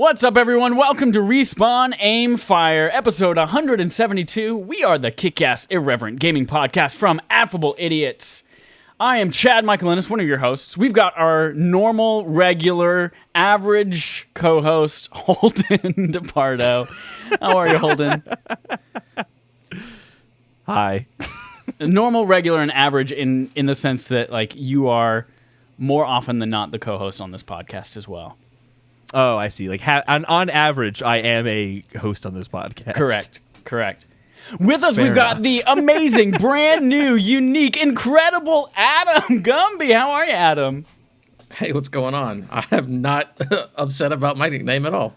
What's up, everyone? Welcome to Respawn Aim Fire, episode 172. We are the kick-ass, irreverent gaming podcast from Affable Idiots. I am Chad Michael Ennis, one of your hosts. We've got our normal, regular, average co-host, Holden DePardo. How are you, Holden? Hi. Normal, regular, and average in the sense that, like, you are more often than not the co-host on this podcast as well. Oh, I see. Like, on average, I am a host on this podcast. Correct. With us, Fair we've got enough. the amazing, brand new, unique, incredible Adam Gumby. How are you, Adam? Hey, what's going on? I am not upset about my nickname at all.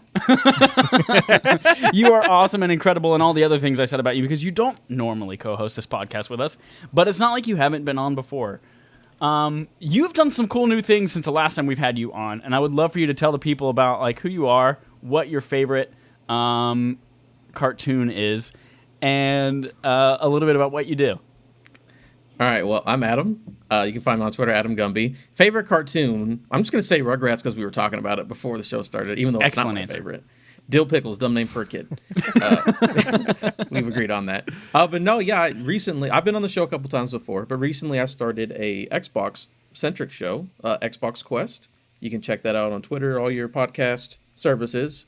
You are awesome and incredible and all the other things I said about you because you don't normally co-host this podcast with us, but it's not like you haven't been on before. You've done some cool new things since the last time we've had you on, and I would love for you to tell the people about like who you are, what your favorite cartoon is, and a little bit about what you do. All right, well, I'm Adam. You can find me on Twitter, Adam Gumby. Favorite cartoon? I'm just going to say Rugrats because we were talking about it before the show started, even though it's Excellent not my answer. favorite. Dill Pickles, dumb name for a kid. We've agreed on that. But no, yeah, recently, I've been on the show a couple times before, but recently I started a Xbox-centric show, Xbox Quest. You can check that out on Twitter, all your podcast services.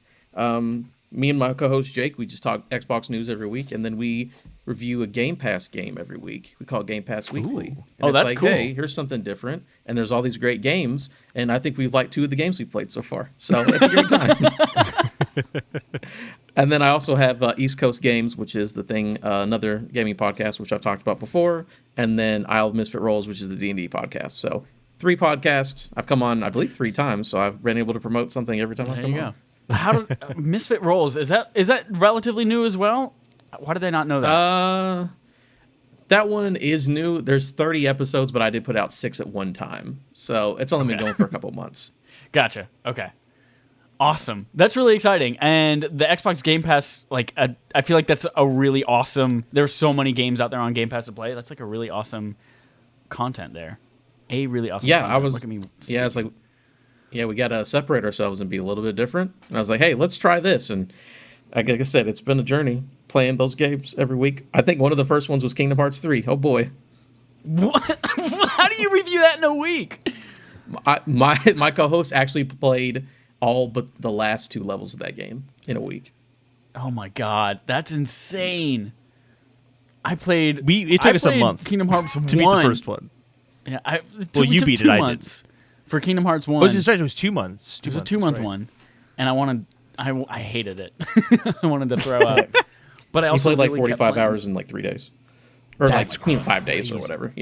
Me and my co-host Jake, we just talk Xbox news every week, and then we review a Game Pass game every week. We call it Game Pass Weekly. And Oh, it's that's like, cool. Hey, here's something different, and there's all these great games, and I think we've liked 2 of the games we've played so far. So it's a great time. And then I also have East Coast Games, which is the thing, another gaming podcast, which I've talked about before, and then Isle of Misfit Rolls, which is the D&D podcast. So 3 podcasts. I've come on, I believe, 3 times, so I've been able to promote something every time I've There come you on. go. How did Misfit Rolls, is that relatively new as well? Why did they not know that? That one is new. There's 30 episodes, but I did put out 6 at one time. So it's only been going for a couple months. Gotcha. Okay. Awesome. That's really exciting. And the Xbox Game Pass, like, I feel like that's a really awesome. There's so many games out there on Game Pass to play. That's like a really awesome content there. A really awesome. Yeah, content. I was. Look at me. Yeah, it's like, yeah, we got to separate ourselves and be a little bit different. And I was like, hey, let's try this. And like I said, it's been a journey playing those games every week. I think one of the first ones was Kingdom Hearts 3. Oh boy. What? How do you review that in a week? My co-host actually played all but the last 2 levels of that game in a week. Oh my god, that's insane. I played. It took us a month Kingdom Hearts 1 to beat the first one. Yeah, You took beat 2 it, I months for Kingdom Hearts 1. Oh, it was 2 months. It was a 2-month one, and I hated it. I wanted to throw up. But I He also played like really kept 45 playing. hours in like 3 days. Or That's like 5 days or crazy. whatever,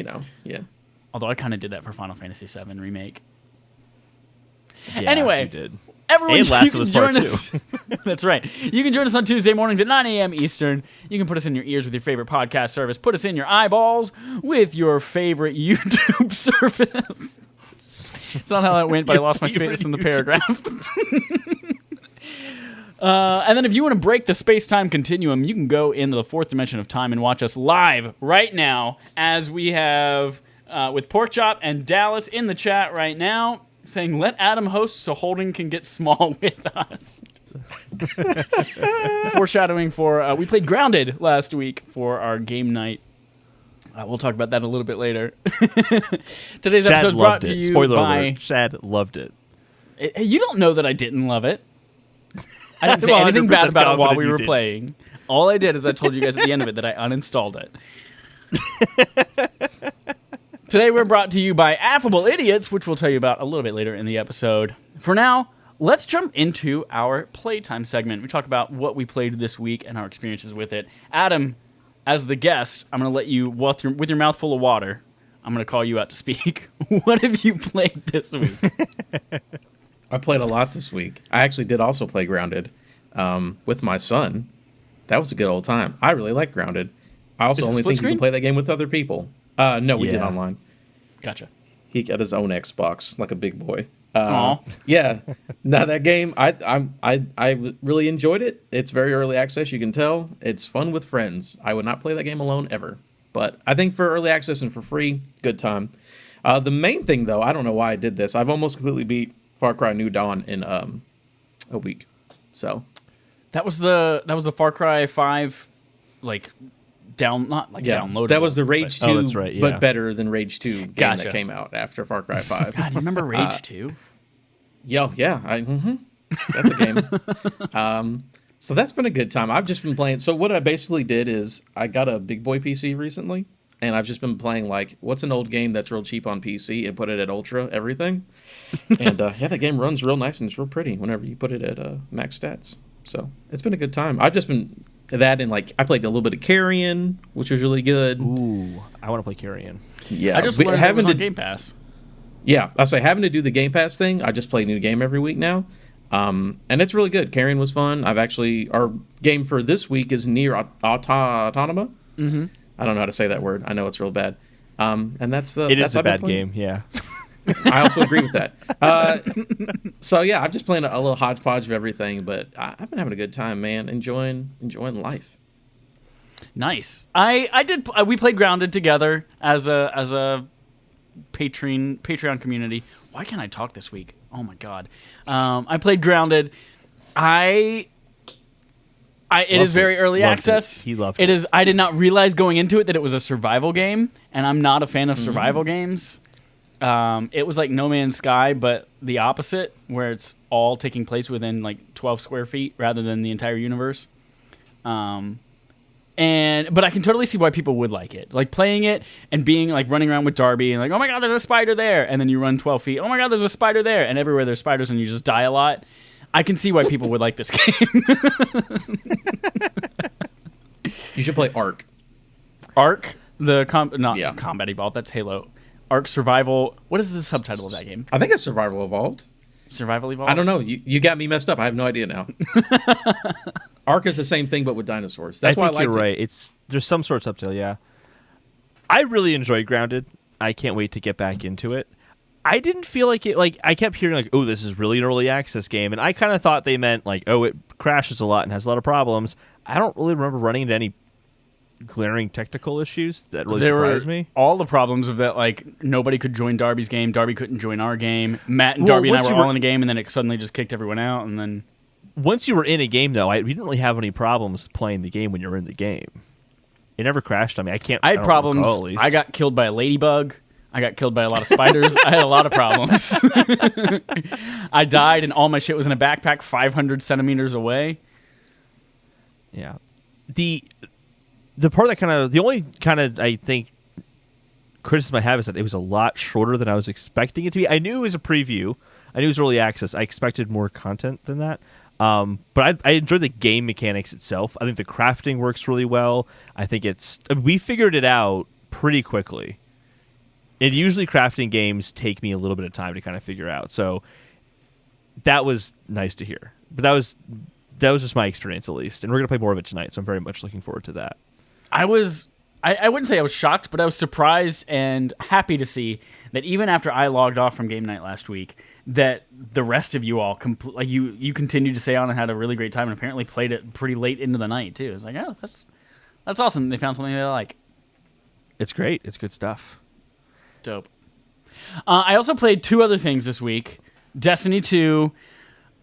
Yeah. Although I kind of did that for Final Fantasy VII Remake. Yeah, Anyway, you did. Everyone, And Last you of can Us Part join us. That's right. You can join us on Tuesday mornings at 9 a.m. Eastern. You can put us in your ears with your favorite podcast service. Put us in your eyeballs with your favorite YouTube service. It's not how that went, but I lost my favorite space in the YouTube paragraph. And then if you want to break the space-time continuum, you can go into the 4th dimension of time and watch us live right now as we have with Porkchop and Dallas in the chat right now saying, let Adam host so Holden can get small with us. Foreshadowing for, we played Grounded last week for our game night. We'll talk about that a little bit later. Today's Chad episode is brought loved to it. you Spoiler by... alert. Chad loved it. You don't know that I didn't love it. I didn't say I'm anything bad 100% about it while confident we you were did. playing. All I did is I told you guys at the end of it that I uninstalled it. Today we're brought to you by Affable Idiots, which we'll tell you about a little bit later in the episode. For now, let's jump into our playtime segment. We talk about what we played this week and our experiences with it. Adam, as the guest, I'm going to let you, with your mouth full of water, I'm going to call you out to speak. What have you played this week? I played a lot this week. I actually did also play Grounded with my son. That was a good old time. I really like Grounded. I also Is it only split think you screen? can play that game with other people. No, we did Yeah. online. Gotcha. He got his own Xbox like a big boy. Aw. Yeah. Now that game, I really enjoyed it. It's very early access. You can tell it's fun with friends. I would not play that game alone ever. But I think for early access and for free, good time. The main thing though, I don't know why I did this. I've almost completely beat Far Cry New Dawn in a week. So that was the Far Cry 5, like downloadable. That was the Rage 2, that's right, yeah. but better than Rage 2 game that came out after Far Cry 5. God, you remember Rage 2? Yeah, that's a game. So that's been a good time. I've just been playing. So what I basically did is I got a big boy PC recently, and I've just been playing like what's an old game that's real cheap on PC and put it at ultra everything. And that game runs real nice and it's real pretty whenever you put it at max stats. So it's been a good time. I've just been that and like I played a little bit of Carrion, which was really good. Ooh, I want to play Carrion. Yeah, I just learned it was on Game Pass. Yeah, I say having to do the Game Pass thing. I just play a new game every week now. And it's really good. Carrion was fun. Our game for this week is Nier Automata. Mm-hmm. I don't know how to say that word. I know it's real bad. And that's It is a bad game, yeah. I also agree with that. So yeah, I'm just playing a little hodgepodge of everything, but I've been having a good time, man. Enjoying life. Nice. I did. We played Grounded together as a Patreon community. Why can't I talk this week? Oh my god. I played Grounded. It is very early access. He loved it. It is. I did not realize going into it that it was a survival game, and I'm not a fan of survival games. It was like No Man's Sky, but the opposite, where it's all taking place within like 12 square feet rather than the entire universe. But I can totally see why people would like it. Like playing it and being like running around with Darby and like, oh my god, there's a spider there, and then you run 12 feet. Oh my god, there's a spider there, and everywhere there's spiders and you just die a lot. I can see why people would like this game. You should play Ark. Ark, Combat Evolved. That's Halo. Ark Survival. What is the subtitle of that game? I think it's Survival Evolved. Survival Evolved? I don't know. You got me messed up. I have no idea now. Ark is the same thing, but with dinosaurs. That's why I liked you're right. There's some sort of subtitle, yeah. I really enjoyed Grounded. I can't wait to get back into it. I didn't feel like it, like, I kept hearing, like, oh, this is really an early access game, and I kind of thought they meant, like, oh, it crashes a lot and has a lot of problems. I don't really remember running into any glaring technical issues that really surprised me. All the problems of that, like, nobody could join Darby's game, Darby couldn't join our game, Matt and Darby and I were all in a game, and then it suddenly just kicked everyone out, and then... Once you were in a game, though, we didn't really have any problems playing the game when you were in the game. It never crashed on me. I had problems. Recall, at least. I got killed by a ladybug. I got killed by a lot of spiders. I had a lot of problems. I died, and all my shit was in a backpack 500 centimeters away. Yeah. The part that the only I think, criticism I have is that it was a lot shorter than I was expecting it to be. I knew it was a preview. I knew it was early access. I expected more content than that. But I enjoyed the game mechanics itself. I think the crafting works really well. I think we figured it out pretty quickly. And usually crafting games take me a little bit of time to kind of figure out. So that was nice to hear. But that was just my experience, at least. And we're going to play more of it tonight, so I'm very much looking forward to that. I wouldn't say I was shocked, but I was surprised and happy to see that even after I logged off from game night last week, that the rest of you all, you continued to stay on and had a really great time and apparently played it pretty late into the night, too. It's like, oh, that's awesome. They found something they like. It's great. It's good stuff. Dope. I also played two other things this week. Destiny 2.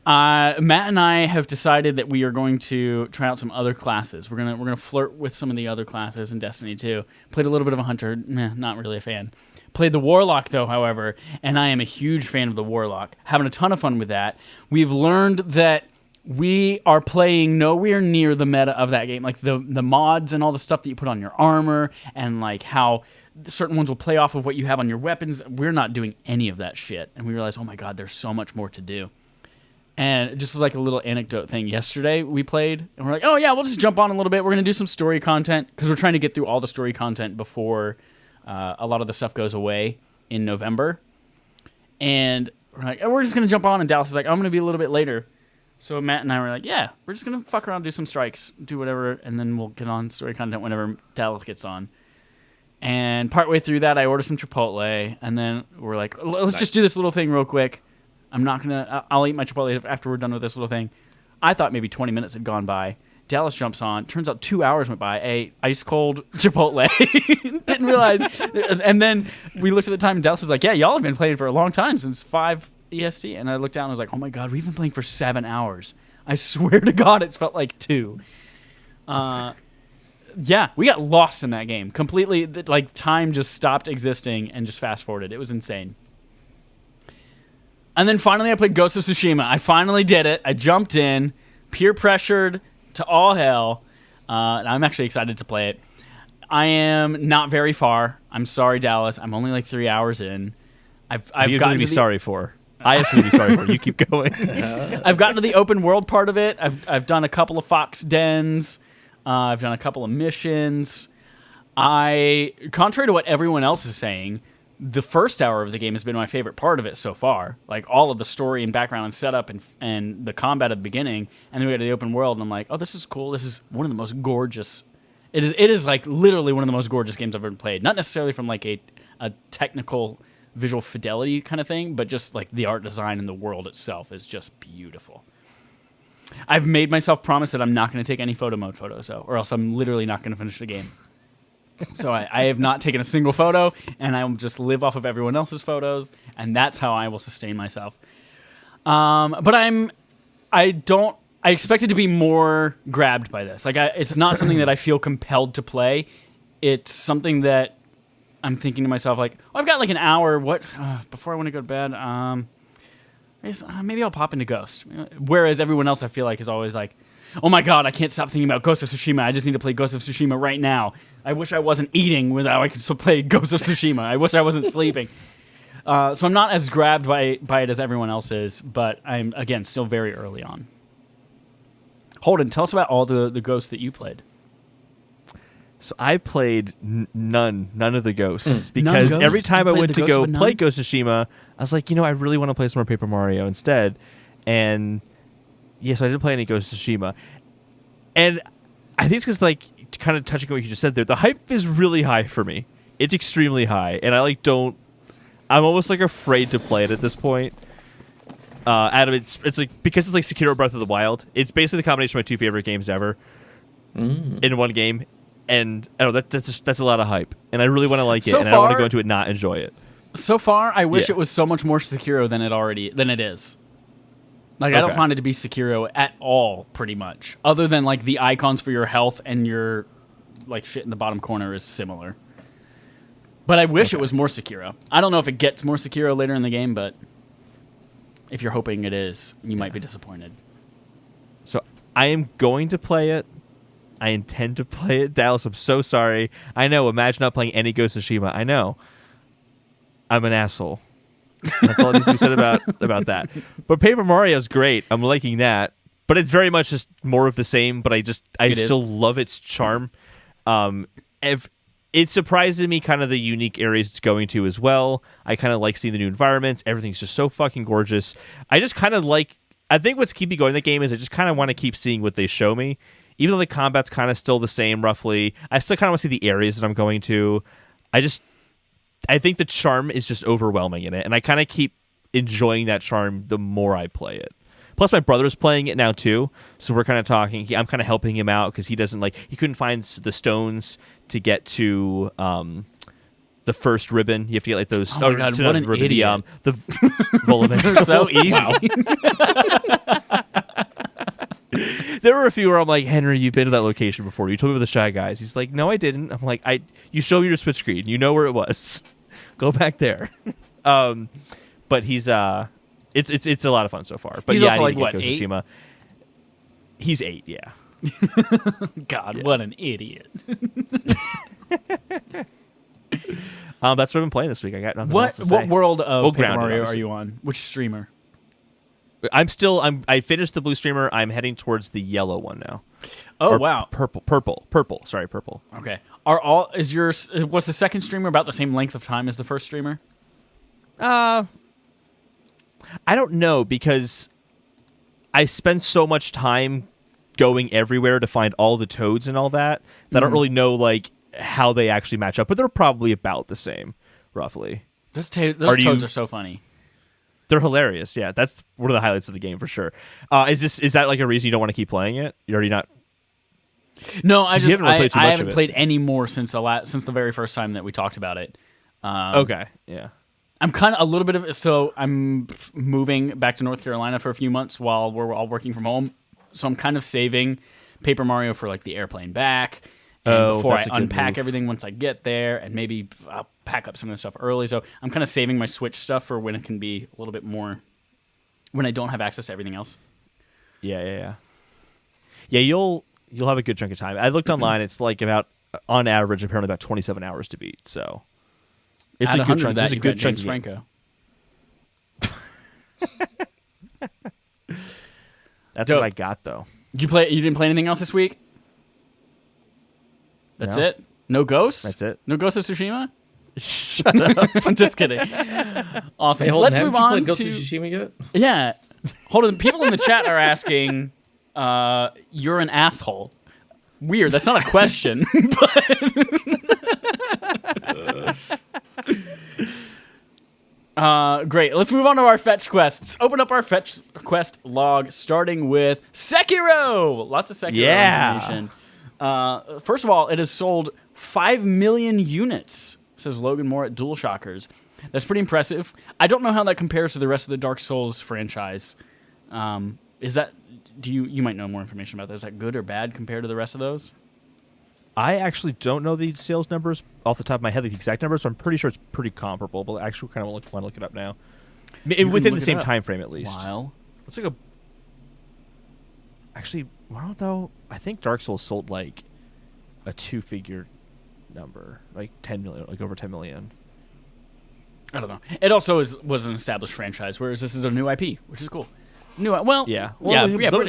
Matt and I have decided that we are going to try out some other classes. We're gonna flirt with some of the other classes in Destiny 2. Played a little bit of a hunter. Not really a fan. Played the Warlock, though, however, and I am a huge fan of the Warlock. Having a ton of fun with that. We've learned that we are playing nowhere near the meta of that game. Like the mods and all the stuff that you put on your armor and like how certain ones will play off of what you have on your weapons. We're not doing any of that shit. And we realized, oh my god, there's so much more to do. And just like a little anecdote thing, yesterday we played, and we're like, oh yeah, we'll just jump on a little bit. We're going to do some story content, because we're trying to get through all the story content before a lot of the stuff goes away in November. And we're like, oh, we're just going to jump on, and Dallas is like, I'm going to be a little bit later. So Matt and I were like, yeah, we're just going to fuck around, do some strikes, do whatever, and then we'll get on story content whenever Dallas gets on. And partway through that, I ordered some Chipotle, and then we're like, let's just do this little thing real quick. I'll eat my Chipotle after we're done with this little thing. I thought maybe 20 minutes had gone by. Dallas jumps on. Turns out 2 hours went by. A ice cold Chipotle. Didn't realize. And then we looked at the time, and Dallas was like, yeah, y'all have been playing for a long time, since 5 EST. And I looked down and I was like, oh my god, we've been playing for 7 hours. I swear to God, it's felt like 2. Yeah, we got lost in that game completely. Like, time just stopped existing and just fast forwarded. It was insane. And then finally, I played Ghost of Tsushima. I finally did it. I jumped in, peer pressured to all hell. And I'm actually excited to play it. I am not very far. I'm sorry, Dallas. I'm only like 3 hours in. I've gotten to be sorry for. I have to be sorry for. You keep going. I've gotten to the open world part of it. I've done a couple of fox dens. I've done a couple of missions. Contrary to what everyone else is saying, the first hour of the game has been my favorite part of it so far. Like, all of the story and background and setup and the combat at the beginning, and then we go to the open world, and I'm like, oh, this is cool. This is one of the most gorgeous. It is like literally one of the most gorgeous games I've ever played. Not necessarily from like a technical visual fidelity kind of thing, but just like the art design and the world itself is just beautiful. I've made myself promise that I'm not going to take any photo mode photos, though, or else I'm literally not going to finish the game. So I have not taken a single photo, and I will just live off of everyone else's photos, and that's how I will sustain myself. But I expected to be more grabbed by this. Like, it's not something that I feel compelled to play. It's something that I'm thinking to myself, like, oh, I've got like an hour. What before I want to go to bed? Maybe I'll pop into Ghost. Whereas everyone else, I feel like, is always like, oh my God, I can't stop thinking about Ghost of Tsushima. I just need to play Ghost of Tsushima right now. I wish I wasn't eating without I could still play Ghost of Tsushima. I wish I wasn't sleeping. So I'm not as grabbed by it as everyone else is, but I'm, again, still very early on. Holden, tell us about all the Ghosts that you played. So I played none of the Ghosts because every time I went to go play Ghost of Tsushima, I was like, I really want to play some more Paper Mario instead. And yes, I didn't play any Ghost of Tsushima. And I think it's because, like, kind of touching on what you just said there, the hype is really high for me. It's extremely high, and I'm almost like afraid to play it at this point. Adam, it's like, because it's like Sekiro Breath of the Wild. It's basically the combination of my 2 favorite games ever in one game. And I don't know, that's a lot of hype, and I really want to like it, and I don't want to go into it and not enjoy it. So far, I wish it was so much more Sekiro than it is. Like, I don't find it to be Sekiro at all, pretty much. Other than, like, the icons for your health and your, like, shit in the bottom corner is similar. But I wish it was more Sekiro. I don't know if it gets more Sekiro later in the game, but if you're hoping it is, you might be disappointed. So I am going to play it. I intend to play it. Dallas, I'm so sorry. I know, imagine not playing any Ghost of Tsushima. I know. I'm an asshole. That's all that needs to be said about that. But Paper Mario is great. I'm liking that. But it's very much just more of the same, but I still love its charm. It surprises me kind of the unique areas it's going to as well. I kind of like seeing the new environments. Everything's just so fucking gorgeous. I just kind of like... I think what's keeping me going in the game is I just kind of want to keep seeing what they show me. Even though the combat's kind of still the same, roughly, I still kind of want to see the areas that I'm going to. I think the charm is just overwhelming in it, and I kind of keep enjoying that charm the more I play it. Plus, my brother's playing it now, too, so we're kind of talking. I'm kind of helping him out, because he couldn't find the stones to get to the first ribbon. You have to get, like, those... Oh, my God, what an idiot. The Volamento. They're so easy. There were a few where I'm like, Henry, you've been to that location before. You told me with the Shy Guys. He's like, no, I didn't. I'm like, you showed me your split screen. You know where it was. Go back there. But he's it's a lot of fun so far. But he's yeah, also I need like, to get what, 8? Tsushima. He's 8, yeah. God, what an idiot. That's what I've been playing this week. I got nothing else to say. What world of Paper Mario obviously. are you on? Which streamer? I finished the blue streamer. I'm heading towards the yellow one now. Oh, wow. Purple. Sorry, purple. Okay. Was the second streamer about the same length of time as the first streamer? I don't know, because I spend so much time going everywhere to find all the toads and all that I don't really know, like, how they actually match up, but they're probably about the same, roughly. Those toads are so funny. They're hilarious. Yeah, that's one of the highlights of the game for sure. Is that like a reason you don't want to keep playing it? You're already not. No, I haven't of played any more since the very first time that we talked about it. Okay, yeah. I'm kind of a little bit of... So I'm moving back to North Carolina for a few months while we're all working from home. so I'm kind of saving Paper Mario for like the airplane back. And before I unpack everything once I get there, and maybe I'll pack up some of the stuff early. So I'm kind of saving my Switch stuff for when it can be a little bit more, when I don't have access to everything else. Yeah. You'll have a good chunk of time. I looked online; it's like about, on average, apparently about 27 hours to beat. So it's a good chunk. It's a good chunk. James Franco. That's what I got, though. Did you play? You didn't play anything else this week? That's it? No Ghosts? That's it. No Ghost of Tsushima? Shut up. I'm just kidding. Awesome. Hey, Let's move on you played Ghost to... of Tsushima yet? Yeah. Hold on. People in the chat are asking, you're an asshole. Weird. That's not a question. Great. Let's move on to our fetch quests. Open up our fetch quest log, starting with Sekiro. Lots of Sekiro information. First of all, it has sold 5 million units, says Logan Moore at DualShockers. That's pretty impressive. I don't know how that compares to the rest of the Dark Souls franchise. Is that... You might know more information about that. Is that good or bad compared to the rest of those? I actually don't know the sales numbers off the top of my head, the exact numbers, so I'm pretty sure it's pretty comparable, but I actually kind of want to look it up now. Within the same time frame, at least. Wow. Let's take a... Actually, well, though, I think Dark Souls sold like a 2-figure number, like 10 million, like over 10 million. I don't know. It also was an established franchise, whereas this is a new IP, which is cool. Pretty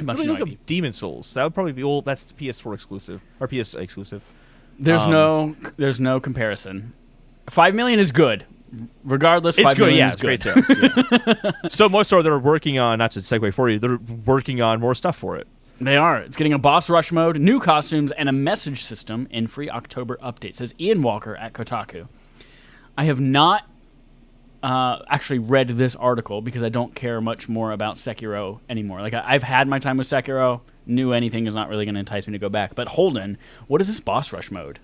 much new IP. Demon Souls. That would probably be old. That's PS4 exclusive or PS exclusive. There's no comparison. 5 million is good. Regardless, it's 5 good. million Yeah, is it's good. great sales. Yeah. So much so they're working on, not to segue for you, they're working on more stuff for it. They are. It's getting a boss rush mode, new costumes, and a message system in free October update, says Ian Walker at Kotaku. I have not actually read this article because I don't care much more about Sekiro anymore. Like, I've had my time with Sekiro. Knew anything is not really going to entice me to go back. But Holden, what is this boss rush mode?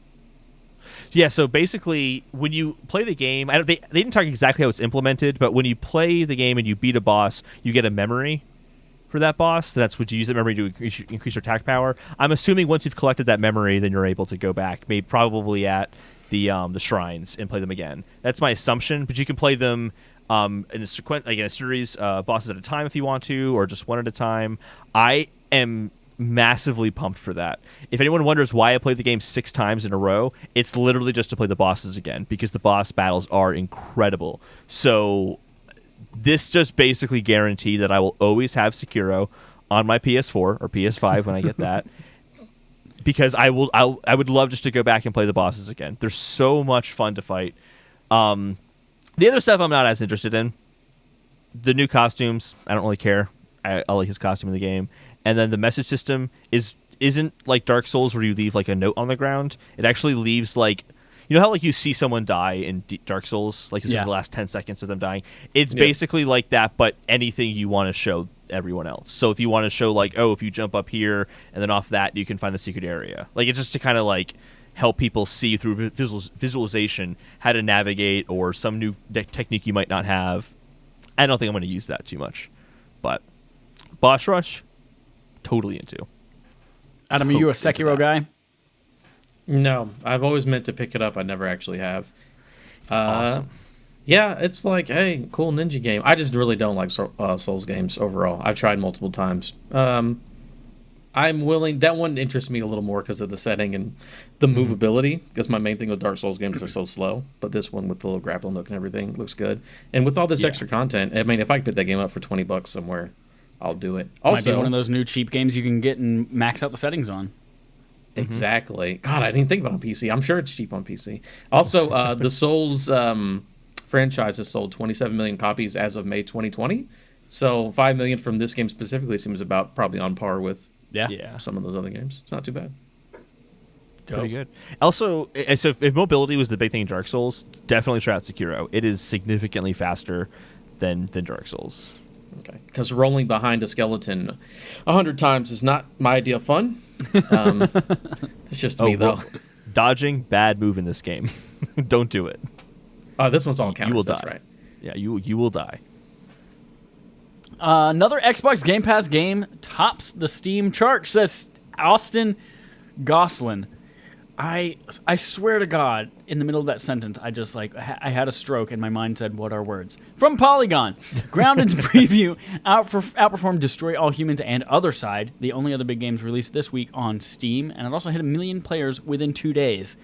Yeah, so basically, when you play the game, they didn't talk exactly how it's implemented, but when you play the game and you beat a boss, you get a memory for that boss. That's what you use that memory to increase your attack power. I'm assuming once you've collected that memory, then you're able to go back, maybe probably at the shrines and play them again. That's my assumption, but you can play them in a series, bosses at a time if you want to, or just one at a time. I am massively pumped for that. If anyone wonders why I played the game 6 times in a row, it's literally just to play the bosses again, because the boss battles are incredible. So this just basically guaranteed that I will always have Sekiro on my PS4 or PS5 when I get that. Because I would love just to go back and play the bosses again. They're so much fun to fight. The other stuff I'm not as interested in. The new costumes, I don't really care. I like his costume in the game. And then the message system isn't like Dark Souls where you leave like a note on the ground. It actually leaves like, you know how like you see someone die in Dark Souls, like the last 10 seconds of them dying. It's basically like that, but anything you want to show everyone else. So if you want to show like, oh, if you jump up here and then off that, you can find the secret area. Like, it's just to kind of like help people see through visualization how to navigate or some new technique you might not have. I don't think I'm going to use that too much, but boss rush, totally into. Adam, are you a Sekiro guy? No, I've always meant to pick it up. I never actually have. It's awesome. Yeah, it's like, hey, cool ninja game. I just really don't like Souls games overall. I've tried multiple times. I'm willing. That one interests me a little more because of the setting and the movability. Because my main thing with Dark Souls games, they're so slow. But this one with the little grappling hook and everything looks good. And with all this extra content, I mean, if I could pick that game up for $20 somewhere, I'll do it. Also, might be one of those new cheap games you can get and max out the settings on. Exactly. God, I didn't think about it on PC. I'm sure it's cheap on PC. Also, the Souls franchise has sold 27 million copies as of May 2020. So 5 million from this game specifically seems about probably on par with some of those other games. It's not too bad. Pretty good. Also, so if mobility was the big thing in Dark Souls, definitely try out Sekiro. It is significantly faster than Dark Souls. Okay, because rolling behind a skeleton 100 times is not my idea of fun. It's just me, though. Dodging, bad move in this game. Don't do it. Oh, this one's all counters. You will That's die. right. Yeah, you will die. Another Xbox Game Pass game tops the Steam chart, says Austin Goslin. I swear to God, in the middle of that sentence, I just I had a stroke and my mind said, "What are words?" From Polygon, Grounded's preview outperformed Destroy All Humans and Other Side, the only other big games released this week on Steam, and it also hit 1 million players within 2 days.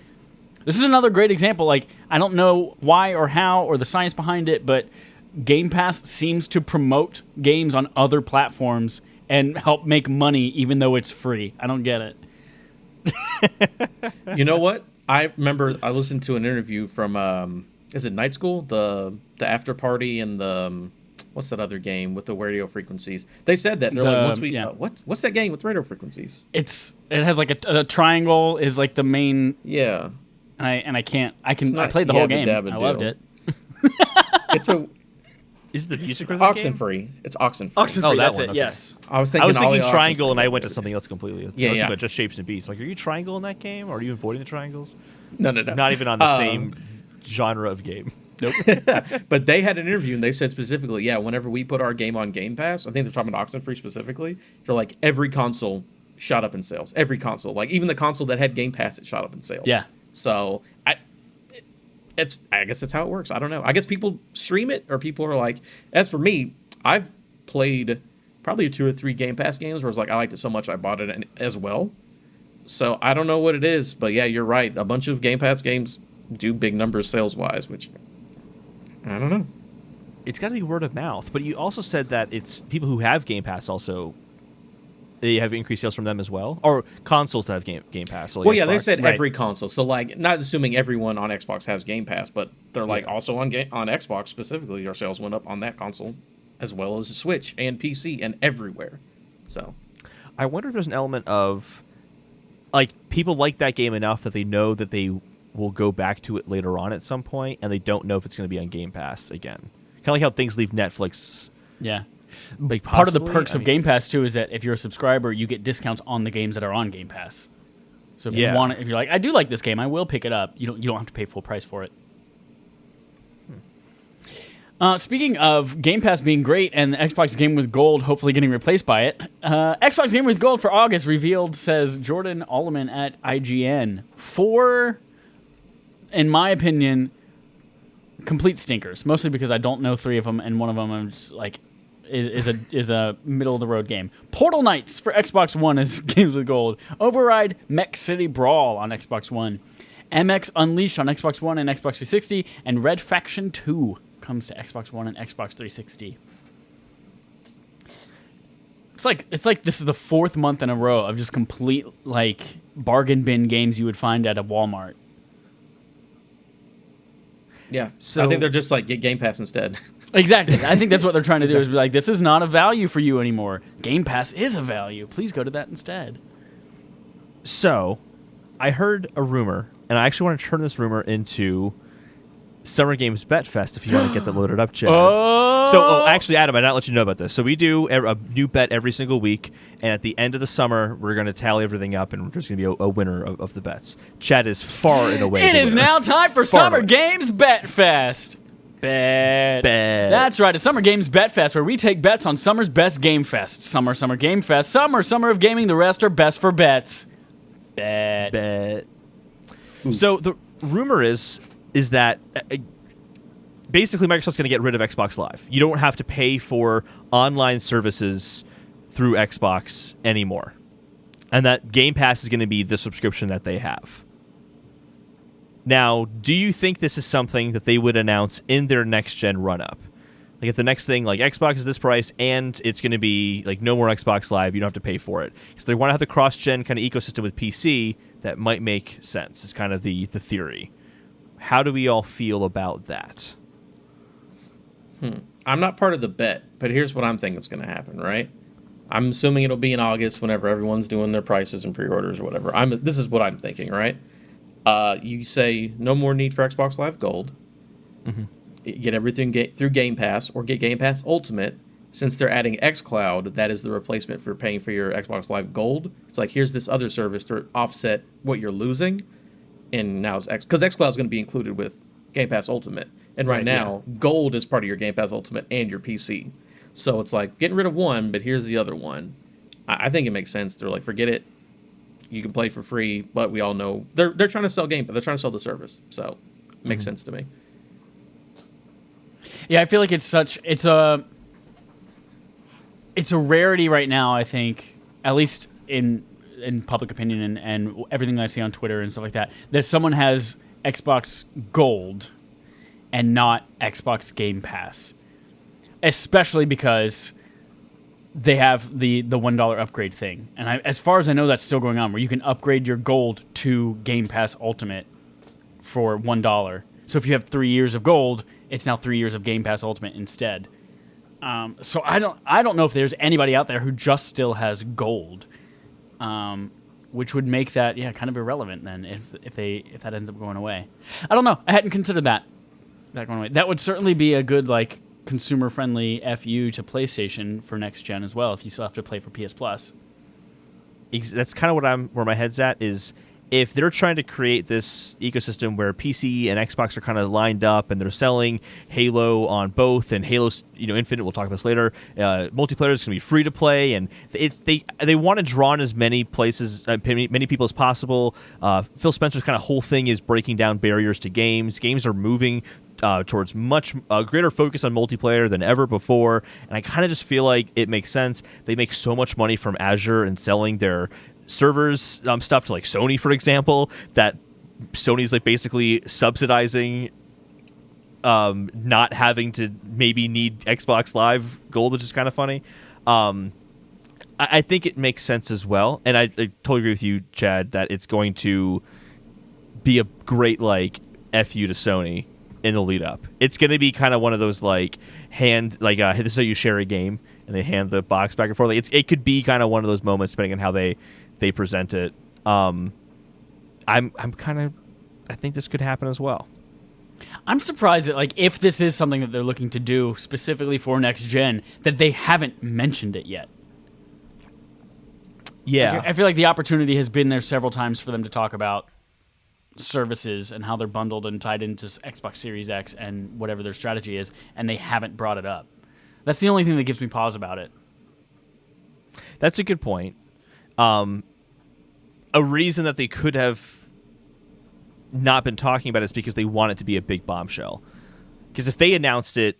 This is another great example. Like, I don't know why or how or the science behind it, but Game Pass seems to promote games on other platforms and help make money even though it's free. I don't get it. You know what? I remember I listened to an interview from is it Night School, the after party, and the what's that other game with the radio frequencies? They said that they're like, once we what's that game with radio frequencies? It has like a triangle is like the main. Yeah. I played the whole game. I loved it. It's a Is the music for this game? Oxenfree. It's Oxenfree. Oxenfree, Oh, that's that it. one, okay. Yes. I was thinking Triangle, and I went to something else completely. Yeah, yeah. About just Shapes and Beats. Like, are you Triangle in that game, or are you avoiding the triangles? No. Not even on the same genre of game. Nope. But they had an interview and they said specifically, yeah, whenever we put our game on Game Pass, I think they're talking about Oxenfree specifically, for like every console shot up in sales. Every console, like even the console that had Game Pass, it shot up in sales. Yeah. So I guess that's how it works. I don't know. I guess people stream it, or people are like, as for me, I've played probably 2 or 3 Game Pass games where it's like I liked it so much I bought it as well. So I don't know what it is, but yeah, you're right. A bunch of Game Pass games do big numbers sales wise, which I don't know. It's got to be word of mouth, but you also said that it's people who have Game Pass also. They have increased sales from them as well, or consoles that have Game Pass. So like well, yeah, Xbox. they said Right. every console. So like, not assuming everyone on Xbox has Game Pass, but they're like also on Xbox specifically. Our sales went up on that console, as well as Switch and PC and everywhere. So, I wonder if there's an element of like people like that game enough that they know that they will go back to it later on at some point, and they don't know if it's going to be on Game Pass again. Kind of like how things leave Netflix. Yeah. Like Part of the perks of Game Pass too is that if you're a subscriber, you get discounts on the games that are on Game Pass. So if you want it, if you're like, I do like this game, I will pick it up. You don't have to pay full price for it. Speaking of Game Pass being great and the Xbox Game with Gold hopefully getting replaced by it, Xbox Game with Gold for August revealed, says Jordan Alleman at IGN. 4, in my opinion, complete stinkers. Mostly because I don't know 3 of them, and one of them I'm just like is a middle of the road game. Portal Knights for Xbox One is Games with Gold. Override Mech City Brawl on Xbox One. MX Unleashed on Xbox One and Xbox 360, and Red Faction 2 comes to Xbox One and Xbox 360. It's like this is the 4th month in a row of just complete like bargain bin games you would find at a Walmart. yeah. So I think they're just like, get Game Pass instead. Exactly. I think that's what they're trying to do is be like, this is not a value for you anymore. Game Pass is a value. Please go to that instead. So, I heard a rumor, and I actually want to turn this rumor into Summer Games Bet Fest if you want to get that loaded up, Chad. Actually, Adam, I did not let you know about this. So we do a new bet every single week, and at the end of the summer, we're going to tally everything up, and there's going to be a winner of the bets. Chad is far and away. It is now time for Summer Games Bet Fest. Bet. That's right. It's Summer Games Bet Fest, where we take bets on summer's best game fest. Summer Game Fest. Summer of gaming. The rest are best for bets. Bet. So the rumor is that basically Microsoft's going to get rid of Xbox Live. You don't have to pay for online services through Xbox anymore, and that Game Pass is going to be the subscription that they have. Now, do you think this is something that they would announce in their next-gen run-up? Like, if the next thing, like, Xbox is this price, and it's going to be, like, no more Xbox Live, you don't have to pay for it. So they want to have the cross-gen kind of ecosystem with PC that might make sense, is kind of the theory. How do we all feel about that? I'm not part of the bet, but here's what I'm thinking is going to happen, right? I'm assuming it'll be in August whenever everyone's doing their prices and pre-orders or whatever. This is what I'm thinking, right? You say no more need for Xbox Live Gold. Mm-hmm. Get everything through Game Pass, or get Game Pass Ultimate. Since they're adding xCloud, that is the replacement for paying for your Xbox Live Gold. It's like, here's this other service to offset what you're losing. And now it's because xCloud is going to be included with Game Pass Ultimate. And right now, Gold is part of your Game Pass Ultimate and your PC. So it's like getting rid of one, but here's the other one. I think it makes sense. They're like, forget it. You can play for free, but we all know they're trying to sell game, but they're trying to sell the service. So it makes sense to me. Yeah, I feel like it's a rarity right now, I think, at least in public opinion and everything that I see on Twitter and stuff like that someone has Xbox Gold and not Xbox Game Pass. Especially because they have the $1 upgrade thing. And as far as I know, that's still going on, where you can upgrade your Gold to Game Pass Ultimate for $1. So if you have 3 years of Gold, it's now 3 years of Game Pass Ultimate instead. So I don't know if there's anybody out there who just still has Gold, which would make that kind of irrelevant then if that ends up going away. I don't know. I hadn't considered that going away. That would certainly be a good consumer friendly FU to PlayStation for next gen as well. If you still have to play for PS Plus, that's kind of where my head's at is. If they're trying to create this ecosystem where PC and Xbox are kind of lined up and they're selling Halo on both, and Halo's Infinite, we'll talk about this later, multiplayer is going to be free to play, and they want to draw in as many places, many people as possible. Phil Spencer's kind of whole thing is breaking down barriers to games. Games are moving towards much greater focus on multiplayer than ever before, and I kind of just feel like it makes sense. They make so much money from Azure and selling their servers stuff to Sony, for example, that Sony's basically subsidizing not having to maybe need Xbox Live Gold, which is kind of funny. I think it makes sense as well, and I totally agree with you, Chad, that it's going to be a great FU to Sony in the lead up. It's going to be kind of one of those this is how you share a game and they hand the box back and forth. It could be kind of one of those moments depending on how they present it. I think this could happen as well. I'm surprised that if this is something that they're looking to do specifically for next gen, that they haven't mentioned it yet. Yeah, I feel like the opportunity has been there several times for them to talk about services and how they're bundled and tied into Xbox Series X and whatever their strategy is, and they haven't brought it up. That's the only thing that gives me pause about it. That's a good point. A reason that they could have not been talking about it is because they want it to be a big bombshell. Because if they announced it,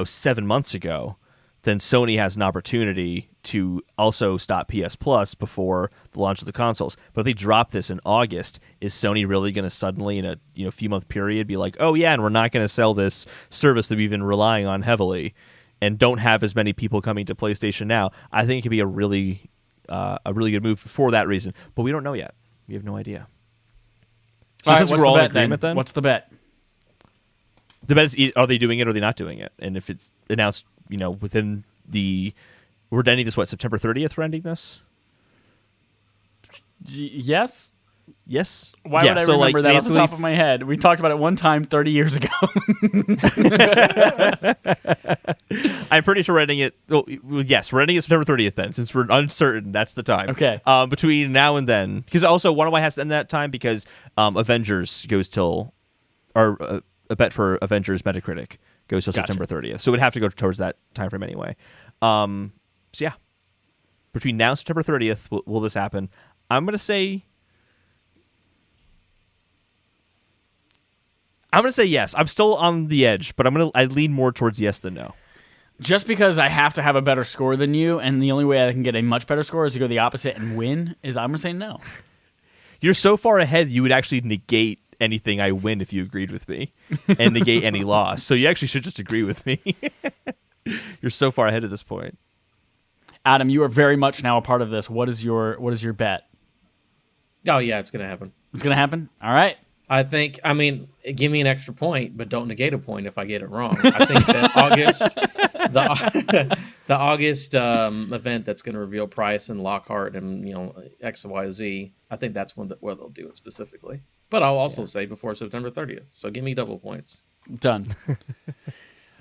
7 months ago, then Sony has an opportunity to also stop PS Plus before the launch of the consoles. But if they drop this in August, is Sony really going to suddenly, in a few month period, be like, oh yeah, and we're not going to sell this service that we've been relying on heavily, and don't have as many people coming to PlayStation now? I think it could be a really good move for that reason, but we don't know yet. We have no idea. So all since right, we're all in bet, agreement, then what's the bet? The bet is, are they doing it or are they not doing it? And if it's announced, within we're ending this, September 30th? We're ending this. Yes. Yes. Why would I remember that off the top of my head? We talked about it one time 30 years ago. I'm pretty sure we're ending it. Well, yes, we're ending it September 30th then, since we're uncertain. That's the time. Okay. Between now and then, because also one of my has to end that time because Avengers goes till, or a bet for Avengers Metacritic goes till September 30th. So it would have to go towards that time frame anyway. So yeah, between now and September 30th, will this happen? I'm gonna say yes. I'm still on the edge, but I lean more towards yes than no. Just because I have to have a better score than you, and the only way I can get a much better score is to go the opposite and win, I'm going to say no. You're so far ahead, you would actually negate anything I win if you agreed with me, and negate any loss. So you actually should just agree with me. You're so far ahead at this point. Adam, you are very much now a part of this. What is your bet? Oh yeah, it's gonna happen. It's gonna happen? All right. I mean, give me an extra point, but don't negate a point if I get it wrong. I think that the August event that's going to reveal Price and Lockhart and X, Y, Z. I think that's where they'll do it specifically. But I'll also say before September 30th. So give me double points. Done.